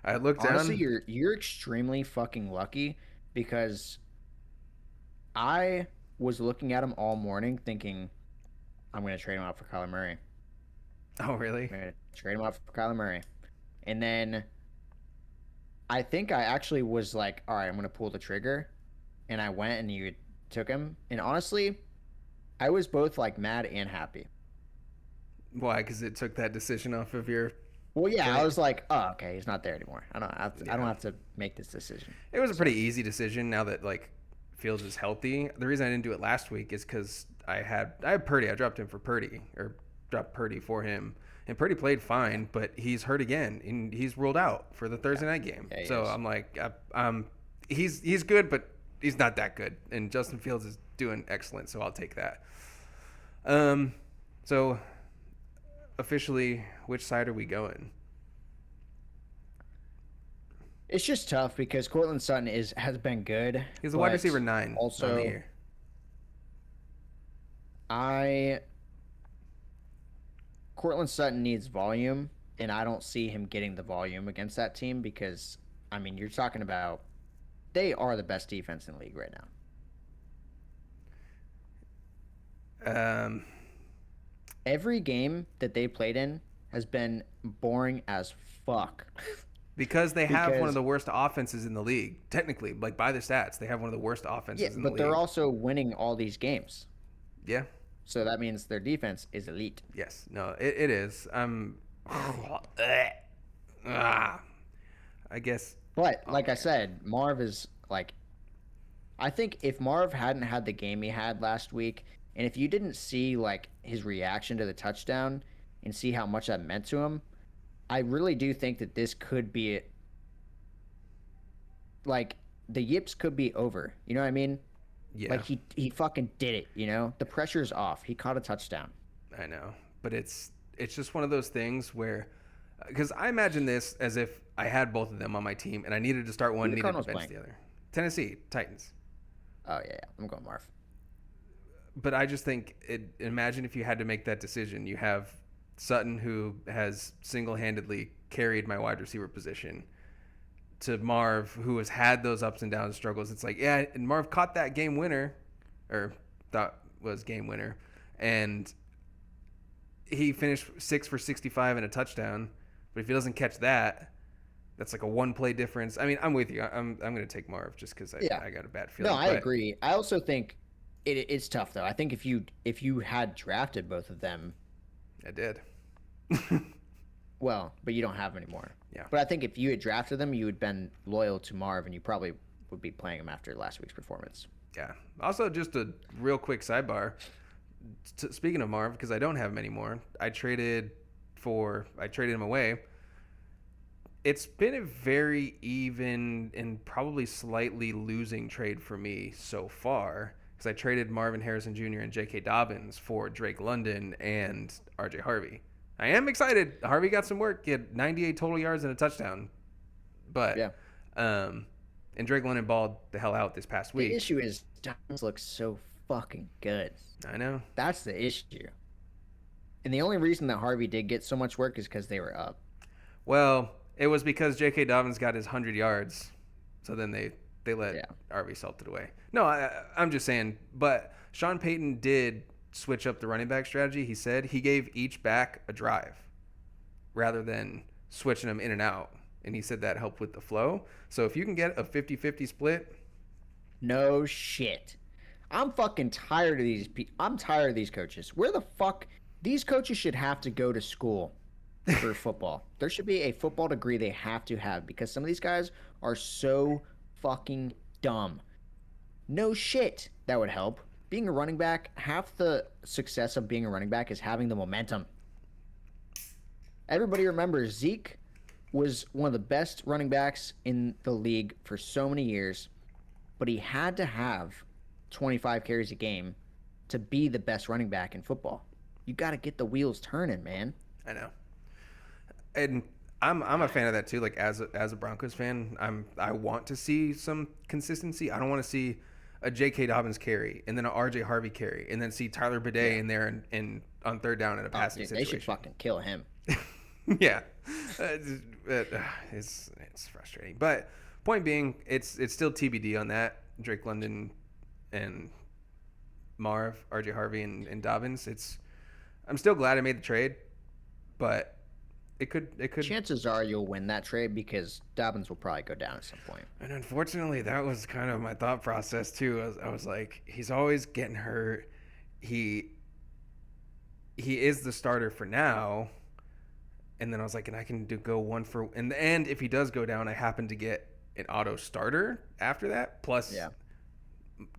I looked down. Honestly, you're extremely fucking lucky because I was looking at him all morning thinking, I'm going to trade him out for Kyler Murray. Oh, really? I'm going to trade him out for Kyler Murray. And then I think I actually was like, all right, I'm going to pull the trigger. And I went and you took him. And honestly, I was both like mad and happy. Why? Because it took that decision off of your... Well, yeah, I was like, oh, okay, he's not there anymore. I don't have to make this decision. It was a pretty easy decision now that like Fields is healthy. The reason I didn't do it last week is because I had Purdy. I dropped him for Purdy, or dropped Purdy for him, and Purdy played fine, but he's hurt again and he's ruled out for the Thursday night game. Yeah, so I'm like, he's good, but he's not that good. And Justin Fields is doing excellent, so I'll take that. So officially, which side are we going? It's just tough because Cortland Sutton has been good. He's a wide but receiver 9 on the Also, year. Cortland Sutton needs volume, and I don't see him getting the volume against that team because, I mean, you're talking about they are the best defense in the league right now. Every game that they played in has been boring as fuck. Because they have one of the worst offenses in the league. Technically, like by the stats, they have one of the worst offenses in the league. But they're also winning all these games. Yeah. So that means their defense is elite. Yes. No, it is. I guess. But like I said, Marv is like, I think if Marv hadn't had the game he had last week, and if you didn't see like his reaction to the touchdown and see how much that meant to him, I really do think that this could be like the yips could be over. You know what I mean? Yeah. Like he fucking did it, you know? The pressure's off. He caught a touchdown. I know. But it's just one of those things where, because I imagine this as if I had both of them on my team and I needed to start one, needed to bench the other. Tennessee Titans. Oh yeah, I'm going Marv. But I just think imagine if you had to make that decision. You have Sutton, who has single-handedly carried my wide receiver position, to Marv, who has had those ups and downs struggles. It's like, yeah, and Marv caught that game winner, or thought was game winner, and he finished 6 for 65 and a touchdown. But if he doesn't catch that, that's like a one-play difference. I mean, I'm with you. I'm going to take Marv just because I got a bad feeling. No, I agree. I also think it's tough though. I think if you had drafted both of them, I did. Well, but you don't have them anymore. Yeah. But I think if you had drafted them, you would have been loyal to Marv, and you probably would be playing him after last week's performance. Yeah. Also, just a real quick sidebar. Speaking of Marv, because I don't have him anymore, I traded him away. It's been a very even and probably slightly losing trade for me so far, because I traded Marvin Harrison Jr. and J.K. Dobbins for Drake London and R.J. Harvey. I am excited. Harvey got some work. He had 98 total yards and a touchdown. But, yeah. And Drake London balled the hell out this past week. The issue is Dobbins looks so fucking good. I know. That's the issue. And the only reason that Harvey did get so much work is because they were up. Well, it was because J.K. Dobbins got his 100 yards. So then they let Harvey salt it away. No, I'm just saying. But Sean Payton did switch up the running back strategy. He said he gave each back a drive rather than switching them in and out. And he said that helped with the flow. So if you can get a 50-50 split. No shit. I'm fucking tired of these I'm tired of these coaches. Where the fuck? These coaches should have to go to school for football. There should be a football degree they have to have because some of these guys are so fucking dumb. No shit. That would help. Being a running back, half the success of being a running back is having the momentum. Everybody remembers Zeke was one of the best running backs in the league for so many years, but he had to have 25 carries a game to be the best running back in football. You got to get the wheels turning, man. I know. And I'm a fan of that too. Like as a Broncos fan, I want to see some consistency. I don't want to see a J.K. Dobbins carry and then an R.J. Harvey carry and then see Tyler Bidet in there and on third down in a passing situation. They should fucking kill him. Yeah, it's frustrating. But point being, it's still TBD on that. Drake London and Marv, R.J. Harvey and Dobbins. I'm still glad I made the trade, but it could. Chances are you'll win that trade because Dobbins will probably go down at some point. And unfortunately, that was kind of my thought process too. I was like, he's always getting hurt. He is the starter for now. And then I was like, and I can go one for in the end. If he does go down, I happen to get an auto starter after that. Plus,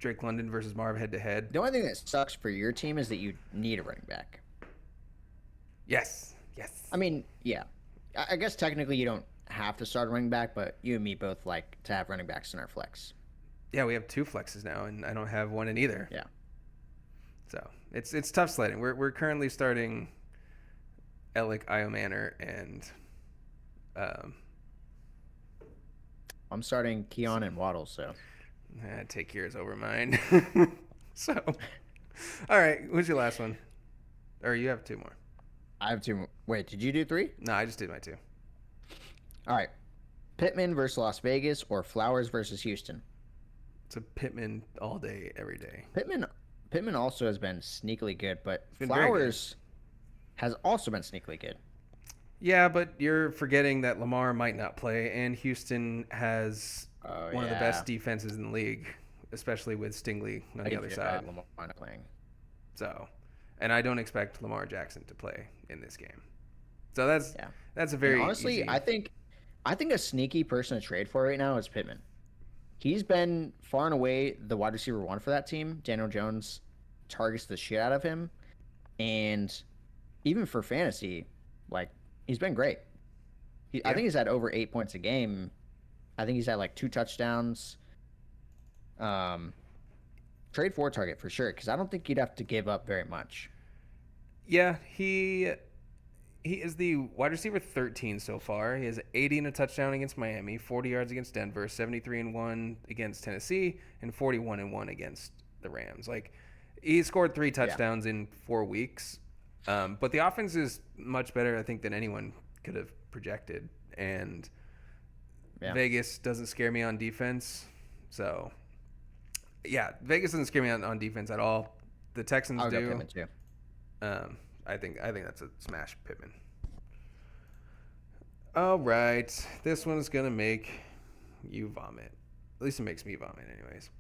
Drake London versus Marv head to head. The only thing that sucks for your team is that you need a running back. Yes. I mean, yeah. I guess technically you don't have to start a running back, but you and me both like to have running backs in our flex. Yeah, we have 2 flexes now, and I don't have one in either. Yeah. So it's tough sledding. We're currently starting Alec Iomanor and I'm starting Keon and Waddle, so Take yours over mine. So, all right. Who's your last one? Or you have two more? I have two. Wait, did you do three? No, I just did my two. All right. Pittman versus Las Vegas or Flowers versus Houston? It's a Pittman all day, every day. Pittman also has been sneakily good, but been very good. Flowers has also been sneakily good. Yeah, but you're forgetting that Lamar might not play, and Houston has one of the best defenses in the league, especially with Stingley on the other side. Lamar not playing. So, and I don't expect Lamar Jackson to play in this game. So that's a very And honestly, easy... I think a sneaky person to trade for right now is Pittman. He's been far and away the wide receiver one for that team. Daniel Jones targets the shit out of him, and even for fantasy, like he's been great. I think he's had over 8 points a game. I think he's had like 2 touchdowns. Trade for target for sure, because I don't think you'd have to give up very much. Yeah, he is the wide receiver 13 so far. He has 80 and a touchdown against Miami, 40 yards against Denver, 73-1 against Tennessee, and 41-1 against the Rams. Like, he scored 3 touchdowns in 4 weeks. But the offense is much better, I think, than anyone could have projected. And Vegas doesn't scare me on defense. So, yeah, Vegas doesn't scare me on defense at all. The Texans do. Go Pittman too. I think that's a smash, Pittman. All right, this one is gonna make you vomit. At least it makes me vomit, anyways.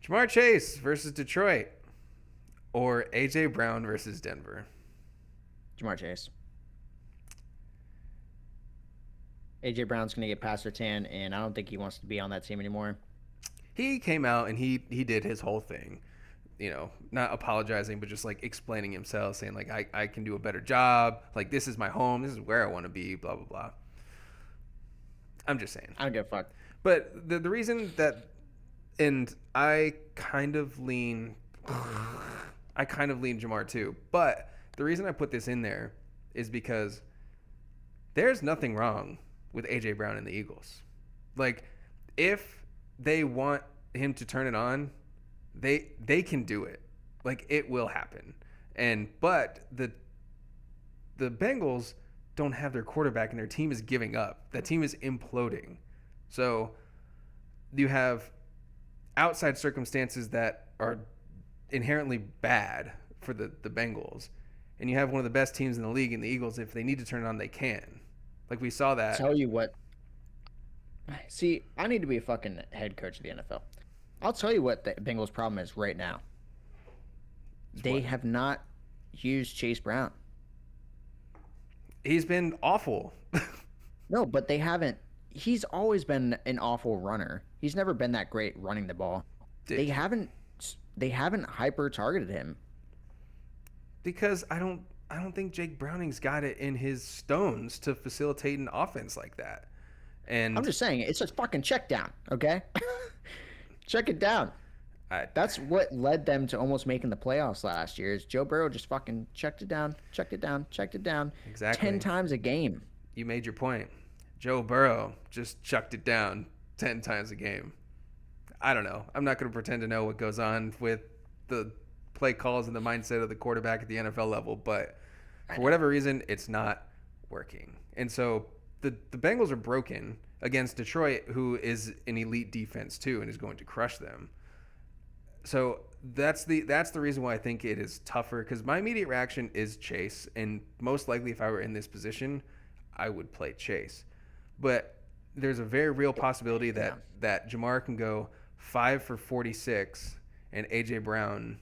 Jamar Chase versus Detroit, or AJ Brown versus Denver. Jamar Chase. AJ Brown's gonna get past Sertan, and I don't think he wants to be on that team anymore. He came out and he did his whole thing. You know, not apologizing, but just like explaining himself, saying like I can do a better job. Like, this is my home. This is where I want to be. Blah blah blah. I'm just saying. I don't give a fuck. But the reason that, and I kind of lean Jamar too. But the reason I put this in there is because there's nothing wrong with AJ Brown and the Eagles. Like, if they want him to turn it on, they can do it. Like, it will happen. But the Bengals don't have their quarterback, and their team is giving up. That team is imploding. So you have outside circumstances that are inherently bad for the Bengals, and you have one of the best teams in the league in the Eagles. If they need to turn it on, they can. Like, we saw that. Tell you what. See, I need to be a fucking head coach of the NFL. I'll tell you what the Bengals' problem is right now. They have not used Chase Brown. He's been awful. No, but they haven't. He's always been an awful runner. He's never been that great running the ball. They haven't hyper targeted him. Because I don't think Jake Browning's got it in his stones to facilitate an offense like that. And I'm just saying, it's a fucking check down, okay? Check it down. That's what led them to almost making the playoffs last year. Is Joe Burrow just fucking checked it down. Exactly. 10 times a game. You made your point. Joe Burrow just chucked it down 10 times a game. I don't know. I'm not going to pretend to know what goes on with the play calls and the mindset of the quarterback at the NFL level, but for whatever reason, it's not working. And so the Bengals are broken against Detroit, who is an elite defense too and is going to crush them. So that's the reason why I think it is tougher, because my immediate reaction is Chase, and most likely if I were in this position, I would play Chase. But there's a very real possibility that Jamar can go 5 for 46 and AJ Brown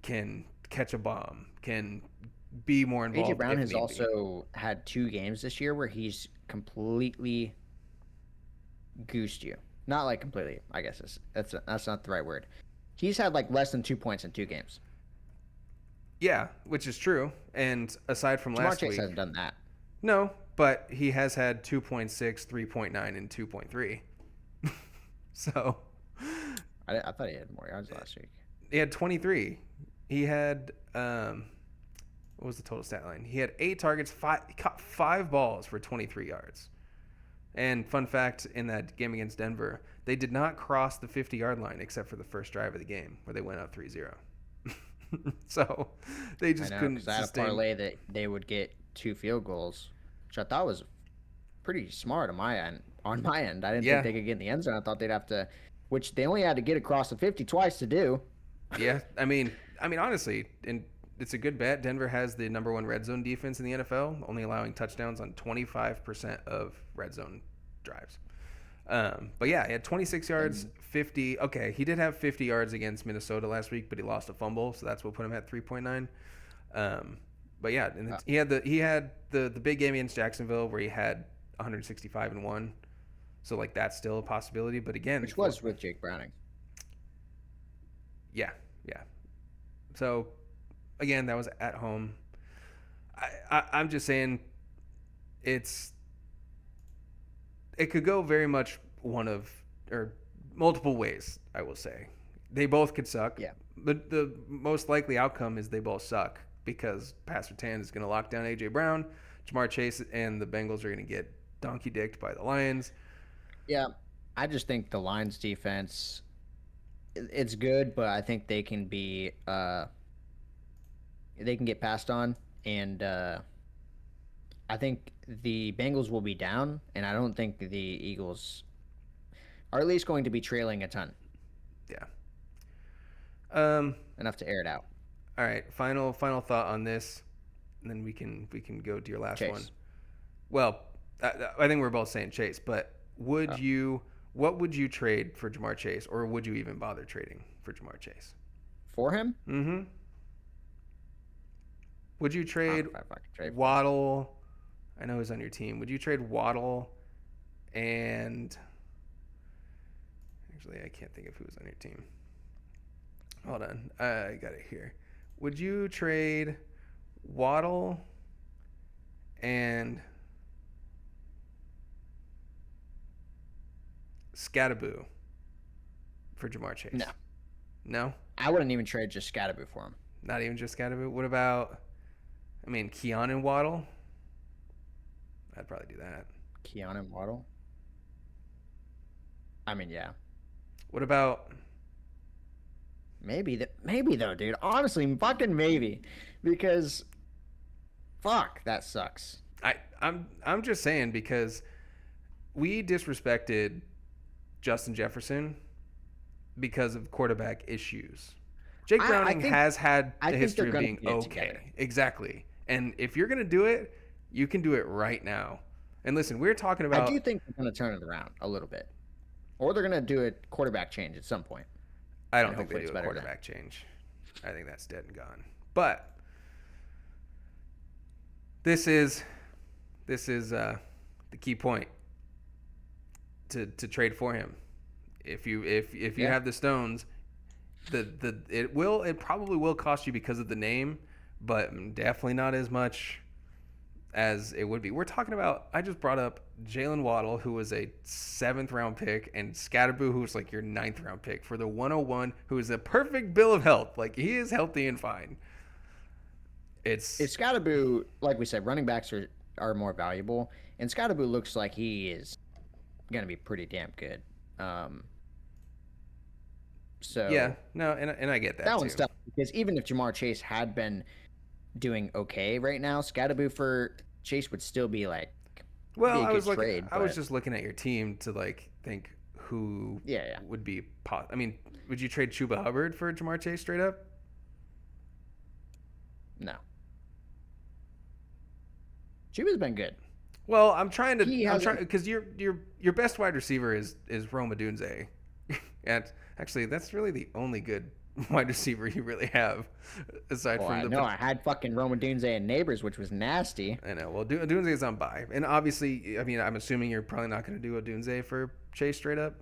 can catch a bomb, can be more involved. AJ Brown has also had 2 games this year where he's completely goosed you. Not like completely, I guess that's not the right word. He's had like less than 2 points in 2 games. Yeah, which is true. And aside from last week, Chase hasn't done that. No, but he has had 2.6, 3.9, and 2.3. So I thought he had more yards last week. He had 23. He had what was the total stat line? He had 8 targets, 5 balls for 23 yards. And fun fact, in that game against Denver, they did not cross the 50-yard line except for the first drive of the game where they went up 3-0. So they just couldn't because I had a sustain. parlay that they would get 2 field goals, which I thought was pretty smart on my end. I didn't Yeah. think they could get in the end zone. I thought they'd have to, which they only had to get across the 50 twice to do. Yeah, I mean, honestly, and it's a good bet. Denver has the number 1 red zone defense in the NFL, only allowing touchdowns on 25% of red zone drives. But yeah, he had 26 yards, 50. Okay, he did have 50 yards against Minnesota last week, but he lost a fumble, so that's what put him at 3.9. But yeah, and he had the big game against Jacksonville where he had 165 and 1. So like that's still a possibility, but again, Which was with Jake Browning. Yeah. So again, that was at home. I'm just saying it could go very much one of or multiple ways, I will say. They both could suck. Yeah. But the most likely outcome is they both suck because Pat Surtain is going to lock down A.J. Brown, Jamar Chase, and the Bengals are going to get donkey-dicked by the Lions. Yeah, I just think the Lions defense, it's good, but I think they can be they can get passed on, and I think the Bengals will be down, and I don't think the Eagles are at least going to be trailing a ton. Yeah. Enough to air it out. All right, final thought on this, and then we can go to your last Chase. one. Well, I think we're both saying Chase, but what would you trade for Jamar Chase, or would you even bother trading for Jamar Chase? For him? Mm-hmm. Would you trade If I could trade for Waddle? I know he's on your team. Would you trade Waddle and actually I can't think of who was on your team. Hold on. I got it here. Would you trade Waddle and Scattaboo for Jamar Chase? No. No? I wouldn't even trade just Scattaboo for him. Not even just Scattaboo? What about, Keon and Waddle? I'd probably do that. Keon and Waddle? Yeah. What about... Maybe though, dude. Honestly, fucking maybe, because fuck, that sucks. I'm just saying because we disrespected Justin Jefferson because of quarterback issues. Jake Browning has had a history of being okay. Together. Exactly. And if you're going to do it, you can do it right now. And listen, we're talking about... I do think they're going to turn it around a little bit. Or they're going to do a quarterback change at some point. I don't think they do a quarterback change. I think that's dead and gone. But this is the key point to trade for him. If you have the stones, it probably will cost you because of the name, but definitely not as much as it would be. We're talking about, I just brought up Jalen Waddle, who was a 7th round pick, and Scattaboo, who was like your 9th round pick for the 101, who is a perfect bill of health. Like, he is healthy and fine. It's Scattaboo, like we said, running backs are more valuable, and Scattaboo looks like he is going to be pretty damn good. So yeah, no, and I get that. That too. one's tough because even if Jamar Chase had been doing okay right now, Scattaboo for Chase would still be like. Well, I was just looking at your team to like think who would be. Would you trade Chuba Hubbard for Jamar Chase straight up? No. Chuba's been good. Well, I'm trying because your best wide receiver is Rome Odunze, and actually that's really the only good wide receiver you really have aside from I had fucking Rome Odunze and Neighbors, which was nasty. I know. Well, Odunze is on bye, and obviously, I'm assuming you're probably not going to do Odunze for Chase straight up.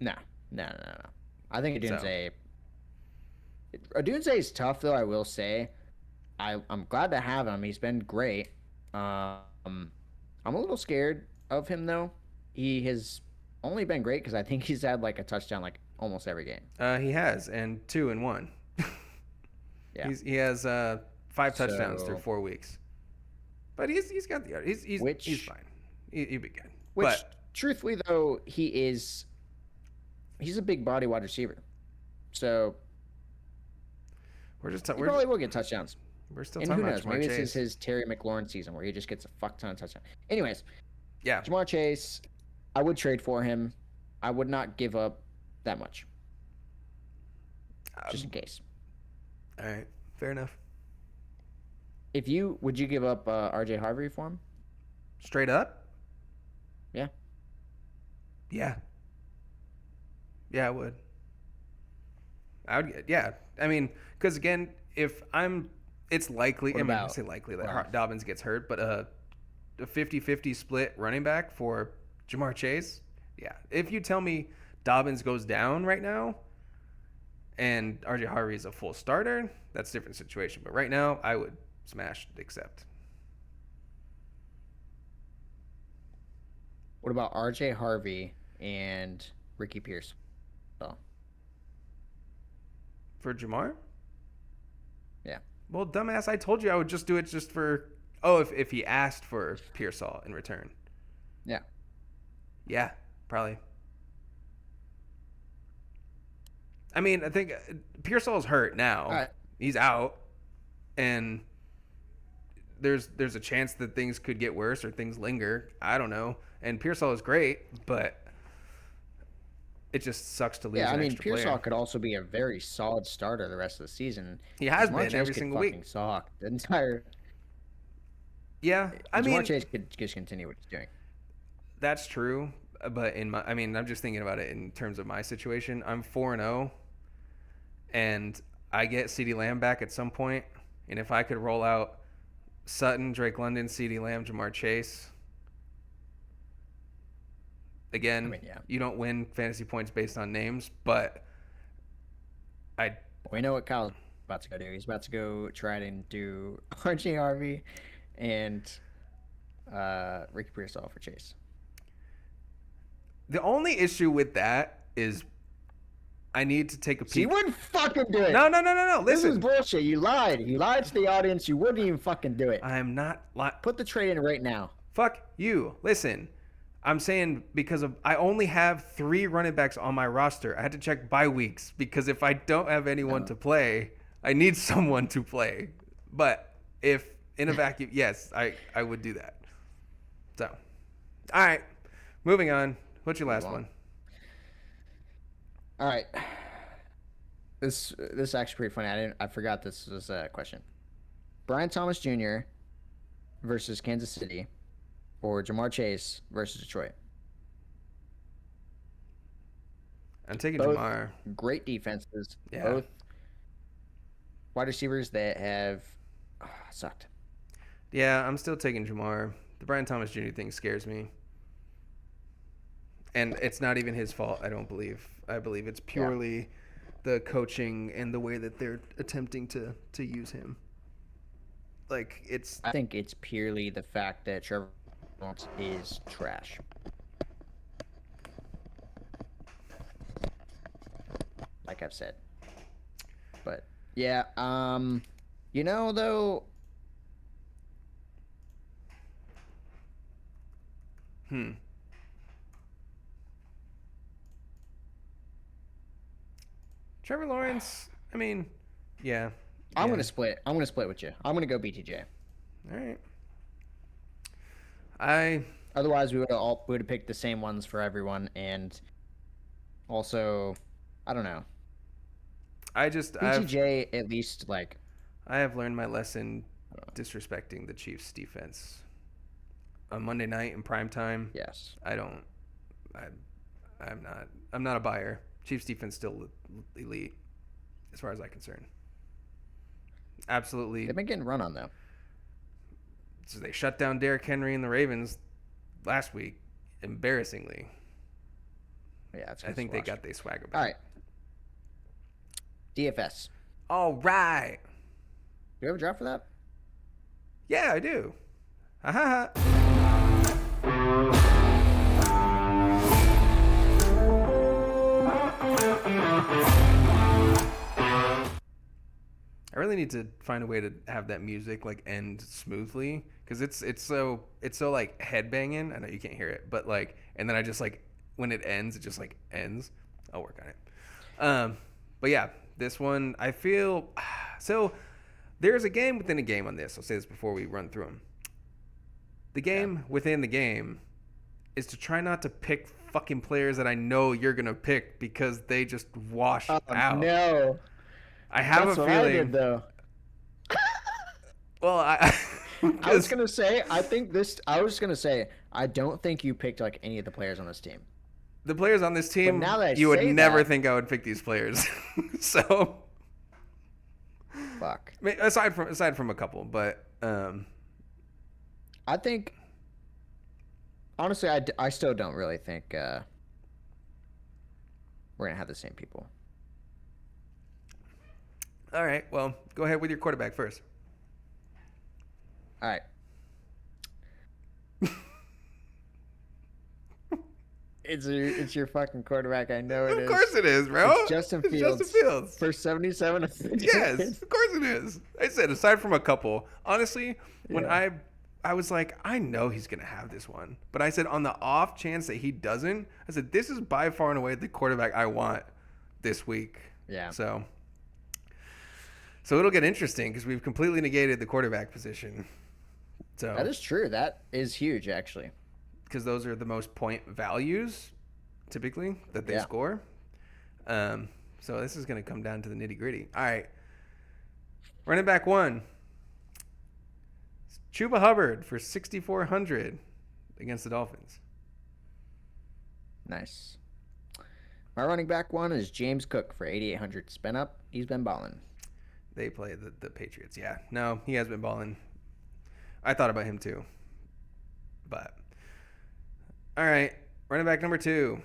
No. I think Odunze is tough, though. I will say, I'm glad to have him. He's been great. I'm a little scared of him, though. He has only been great because I think he's had like a touchdown like almost every game. He has, and 2 in 1. Yeah, he has 5 touchdowns through 4 weeks. But he's got the he's Which- fine. He'll be good. Which, But, truthfully, though, he's fine. He'll be good. Which, But truthfully, though, he's a big body wide receiver. So we're just he probably will get touchdowns. we're still And talking who about knows? Jamar Maybe Chase. this is his Terry McLaurin season where he just gets a fuck ton of touchdowns. Anyways, Yeah. Jamar Chase, I would trade for him. I would not give up that much. Just in case. All right. Fair enough. Would you give up RJ Harvey for him? Straight up? Yeah. Yeah. Yeah, I would. Yeah. I mean, because again, it's likely, What I about say likely that Ralph? Dobbins gets hurt, but a 50-50 split running back for Jamar Chase, yeah. If you tell me Dobbins goes down right now and RJ Harvey is a full starter, that's a different situation. But right now, I would smash accept. What about RJ Harvey and Ricky Pierce? Oh, For Jamar? yeah. Well, dumbass, I told you I would just do it just for... Oh, if he asked for Pearsall in return. Yeah. Yeah, probably. I mean, I think Pearsall's hurt now. All right. He's out. And there's a chance that things could get worse or things linger. I don't know. And Pearsall is great, but it just sucks to lose Yeah, I an mean, extra Pearsall player. could also be a very solid starter the rest of the season. He has Jamar been Chase every could single fucking week. Suck the entire. Yeah, I Jamar mean, Chase could just continue what he's doing. that's true, but I'm just thinking about it in terms of my situation. I'm 4-0, and I get CeeDee Lamb back at some point, and if I could roll out Sutton, Drake London, CeeDee Lamb, Jamar Chase, again, I mean, yeah. you don't win fantasy points based on names, but We know what Kyle's about to go do. He's about to go try and do RJ Harvey and Ricky Pearsall for Chase. the only issue with that is I need to take a So you peek. wouldn't fucking do it. No. This is Listen, bullshit. You lied. You lied to the audience. You wouldn't even fucking do it. I'm not Put the trade in right now. Fuck you. Listen, I'm saying because I only have 3 running backs on my roster. I had to check bye weeks because if I don't have anyone to play, I need someone to play. But if in a vacuum, yes, I would do that. So, all right, moving on. What's your last Move on. one? All right. This is actually pretty funny. I forgot this was a question. Brian Thomas Jr. versus Kansas City, or Jamar Chase versus Detroit. I'm taking Both Jamar. great defenses. Yeah. Both wide receivers that have sucked. Yeah, I'm still taking Jamar. The Brian Thomas Jr. thing scares me. And it's not even his fault, I don't believe. I believe it's purely the coaching and the way that they're attempting to use him. Like, it's... I think it's purely the fact that Trevor Lawrence is trash. Like I've said. But yeah, though, Trevor Lawrence, I mean, yeah. I'm yeah. gonna split. I'm gonna split with you. I'm gonna go BTJ. All right. Otherwise, we would have picked the same ones for everyone, and also, I don't know. I've BTJ at least like I have learned my lesson disrespecting the Chiefs defense. On Monday night in prime time, yes. I'm not a buyer. Chiefs defense still elite as far as I'm concerned. Absolutely. They've been getting run on though. So they shut down Derrick Henry and the Ravens last week, embarrassingly. Yeah, it's I think they got their swagger back. All right. DFS. All right. Do you have a draft for that? Yeah, I do. Ha ha ha. I really need to find a way to have that music like end smoothly because it's so like headbanging. I know you can't hear it, but like, and then I just like when it ends, it just like ends. I'll work on it. But yeah, this one I feel so. There's a game within a game on this. I'll say this before we run through them. The game within the game is to try not to pick fucking players that I know you're gonna pick because they just wash out. No. I have That's a what feeling. I did, though. Well, I was gonna say, I was gonna say, I don't think you picked like any of the players on this team. the players on this team, now that I you would say never that- think I would pick these players. So, Fuck. I mean, aside from a couple, but I think, honestly, I still don't really think we're gonna have the same people. all right. Well, go ahead with your quarterback first. All right. It's your fucking quarterback. I know it is. Of course it is, bro. It's Justin It's Fields. Justin Fields. For 77. Yes, of course it is. I said aside from a couple, honestly, when Yeah. I was like, I know he's gonna have this one, but I said on the off chance that he doesn't, I said this is by far and away the quarterback I want this week. Yeah. So it'll get interesting because we've completely negated the quarterback position. So That is true. That is huge, actually. because those are the most point values typically that they Yeah. score. So this is going to come down to the nitty gritty. All right. Running back one. Chuba Hubbard for 6,400 against the Dolphins. Nice. My running back one is James Cook for 8,800. Spin up. He's been balling. They play the Patriots. Yeah. No, he has been balling. I thought about him too. But all right. Running back number two.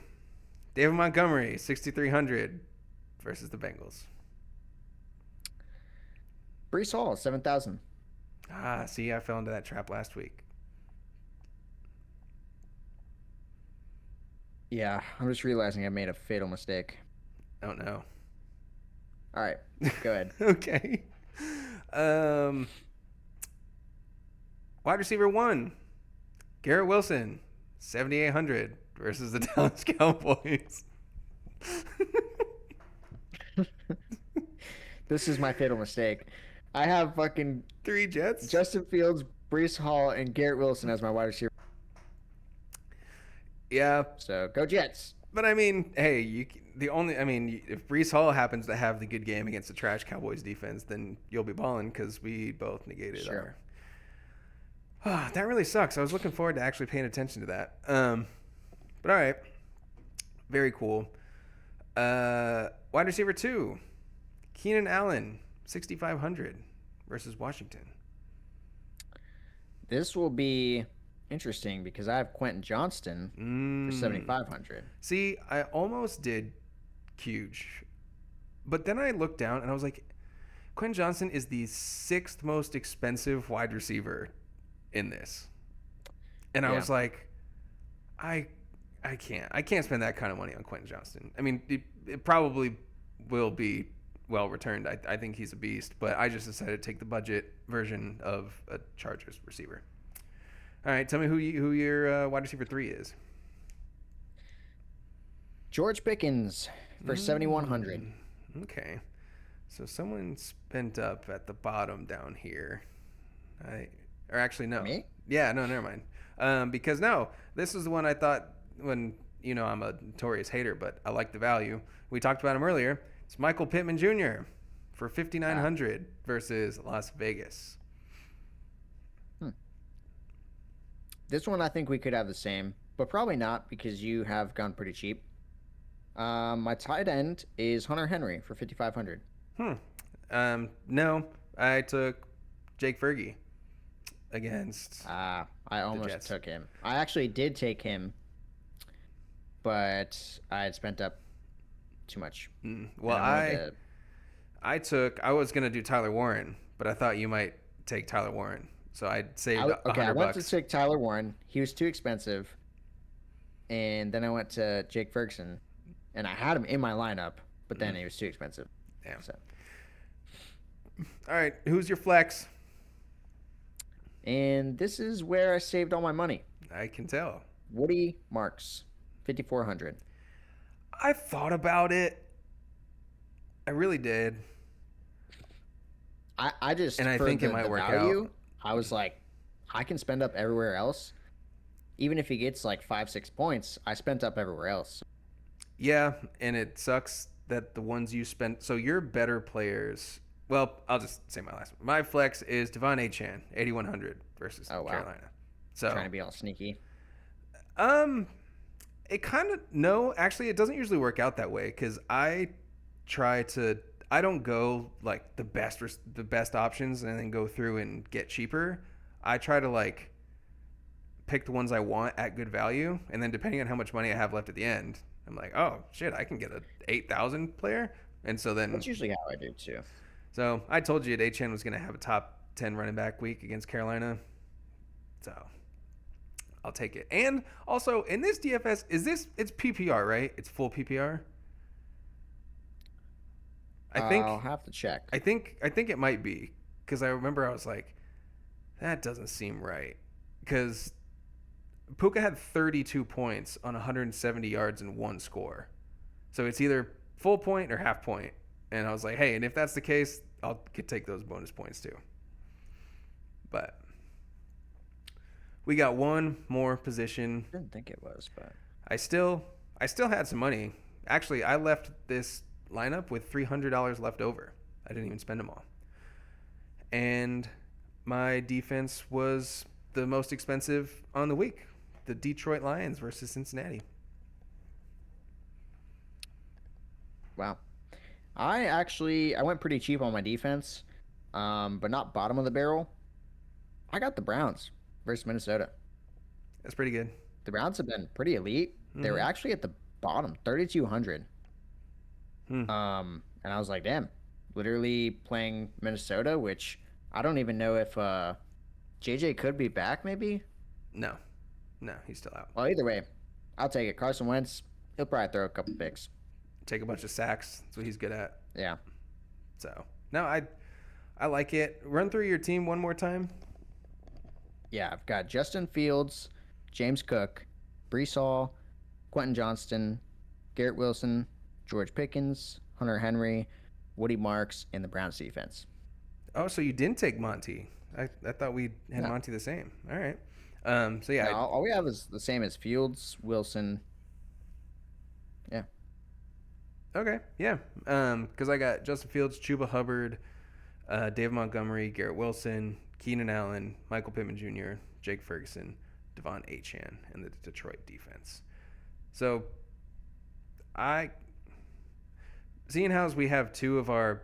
David Montgomery, 6,300 versus the Bengals. Brees Hall, 7,000. Ah, see, I fell into that trap last week. Yeah, I'm just realizing I made a fatal mistake. Oh no. All right, go ahead. Okay. Wide receiver one, Garrett Wilson, 7,800 versus the Dallas Cowboys. This is my fatal mistake. I have fucking 3 Jets. Justin Fields, Brees Hall, and Garrett Wilson as my wide receiver. Yeah, So go Jets. but I mean, hey, if Brees Hall happens to have the good game against the trash Cowboys defense, then you'll be balling because we both negated Sure. our. That really sucks. I was looking forward to actually paying attention to that. But all right, very cool. Wide receiver two, Keenan Allen, 6,500 versus Washington. This will be interesting because I have Quentin Johnston for 7,500. See, I almost did huge, but then I looked down and I was like, Quentin Johnson is the 6th most expensive wide receiver in this, and I Yeah. was like, I can't spend that kind of money on Quentin Johnston. I mean, it probably will be well returned. I think he's a beast, but I just decided to take the budget version of a Chargers receiver. All right, tell me who your wide receiver 3 is. George Pickens for 7,100. Okay, so someone spent up at the bottom down here. Or actually no. Me? Yeah, no, never mind. Because no, this is the one I thought when I'm a notorious hater, but I like the value. We talked about him earlier. It's Michael Pittman Jr. for 5,900 versus Las Vegas. This one I think we could have the same, but probably not because you have gone pretty cheap. My tight end is Hunter Henry for 5,500. No, I took Jake Fergie against. I almost Jets. took him. I actually did take him, but I had spent up too much. Well, And I wanted I was gonna do Tyler Warren, but I thought you might take Tyler Warren, so I saved okay, I $100. went to take Tyler Warren. He was too expensive. And then I went to Jake Ferguson, and I had him in my lineup, but then he was too expensive. Damn. So, All right, who's your flex? And this is where I saved all my money. I can tell. Woody Marks, 5,400. I thought about it. I really did. I just, And I for think it the, might the work value, out. I was like, I can spend up everywhere else. Even if he gets like 5-6 points, I spent up everywhere else. Yeah, and it sucks that the ones you spent. So your better players. Well, I'll just say my last one. My flex is Devon Achan, 8,100 versus Oh, wow. Carolina. So Trying to be all sneaky. um, it kind of no. Actually, it doesn't usually work out that way because I try to. I don't go like the best options and then go through and get cheaper. I try to like pick the ones I want at good value, and then depending on how much money I have left at the end, I'm like, oh shit, I can get a 8,000 player, and so then That's usually how I do too. so I told you that Achan was going to have a top 10 running back week against Carolina, so I'll take it. And also in this DFS, it's PPR, right? It's full PPR. I'll have to check. I think it might be because I remember I was like, that doesn't seem right because Puka had 32 points on 170 yards and one score. So it's either full point or half point. And I was like, hey, and if that's the case, I'll take those bonus points too. But we got one more position. I didn't think it was, but I still had some money. Actually, I left this lineup with $300 left over. I didn't even spend them all. And my defense was the most expensive on the week. The Detroit Lions versus Cincinnati. wow. I went pretty cheap on my defense, but not bottom of the barrel. I got the Browns versus Minnesota. That's pretty good. The Browns have been pretty elite. They were actually at the bottom, 3,200. And I was like, damn, literally playing Minnesota, which I don't even know if JJ could be back, maybe. No, he's still out. Well, either way, I'll take it. Carson Wentz, he'll probably throw a couple picks. Take a bunch of sacks. That's what he's good at. Yeah. So no, I like it. Run through your team one more time. Yeah, I've got Justin Fields, James Cook, Brees Hall, Quentin Johnston, Garrett Wilson, George Pickens, Hunter Henry, Woody Marks, and the Browns defense. Oh, so you didn't take Monty. I thought we had No. Monty the same. All right. So yeah. No, all we have is the same as Fields, Wilson. Yeah. Okay. Yeah. Because I got Justin Fields, Chuba Hubbard, David Montgomery, Garrett Wilson, Keenan Allen, Michael Pittman Jr., Jake Ferguson, Devon Achan, and the Detroit defense. So seeing how we have two of our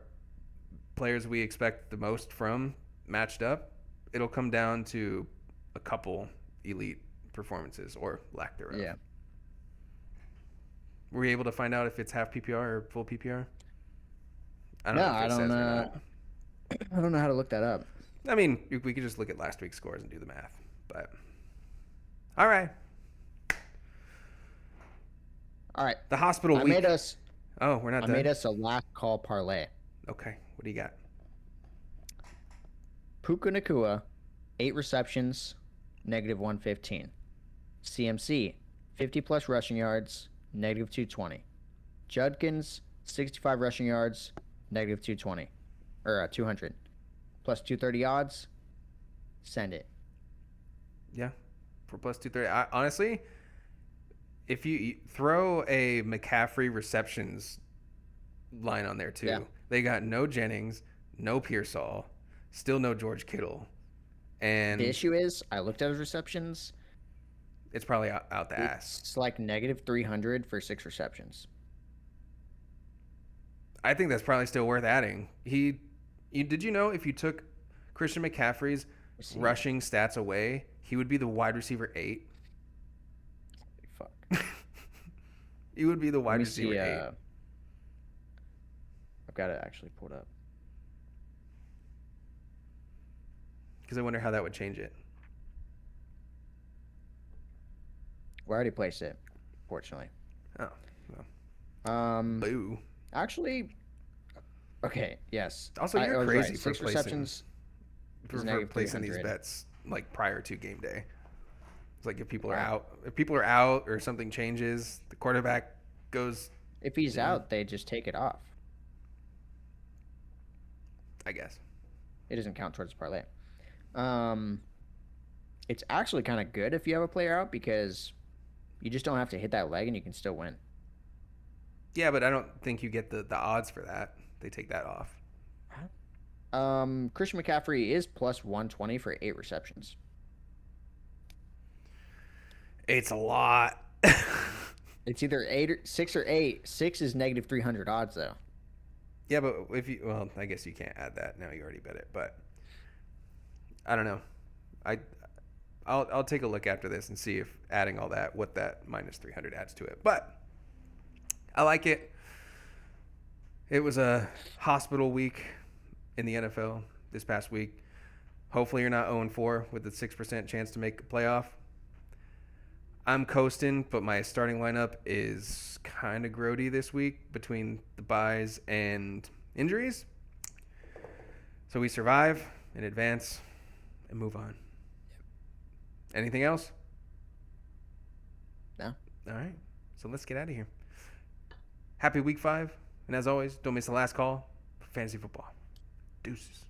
players we expect the most from matched up, it'll come down to a couple elite performances or lack thereof. Yeah. Were we able to find out if it's half PPR or full PPR? I No, if it I says don't. or not. I don't know how to look that up. I mean, we could just look at last week's scores and do the math. But all right, All right. the hospital I week. made us. Oh, we're not I done. made us a last call parlay. Okay, what do you got? Puka Nakua, 8 receptions, -115. CMC, 50 plus rushing yards, -220. Judkins, 65 rushing yards, -220. Or 200. Plus 230 odds. Send it. Yeah, for plus 230. Honestly, if you throw a McCaffrey receptions line on there too, Yeah. they got no Jennings, no Pearsall, still no George Kittle, and The issue is, I looked at his receptions. it's probably out the ass. It's like -300 for 6 receptions. I think that's probably still worth adding. Did you know if you took Christian McCaffrey's See. rushing stats away, he would be the wide receiver 8. Fuck. He would be the Let wide me receiver see, 8. I've got it actually pulled up. Because I wonder how that would change it. We already placed it, fortunately. Oh, well, boo. Actually, Okay, yes. Also, I you're was crazy right. for 6 receptions. for negative placing these 300. bets like prior to game day. It's like if people are Wow. out or something changes, the quarterback goes. If he's out, they just take it off. I guess. It doesn't count towards the parlay. Um, it's actually kind of good if you have a player out because you just don't have to hit that leg and you can still win. Yeah, but I don't think you get the odds for that. They take that off. Christian McCaffrey is plus 120 for 8 receptions. It's a lot. It's either 6 or 8. 6 is negative 300 odds though. Yeah, but I guess you can't add that. Now you already bet it, but I don't know. I'll take a look after this and see if adding all that, what that minus 300 adds to it. But I like it. It was a hospital week in the NFL this past week. Hopefully you're not 0-4 with a 6% chance to make a playoff. I'm coasting, but my starting lineup is kind of grody this week between the buys and injuries. So we survive and advance and move on. Anything else? No. All right. So let's get out of here. Happy week 5. And as always, don't miss the last call for fantasy football. Deuces.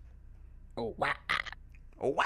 Oh, wow. Oh, wow.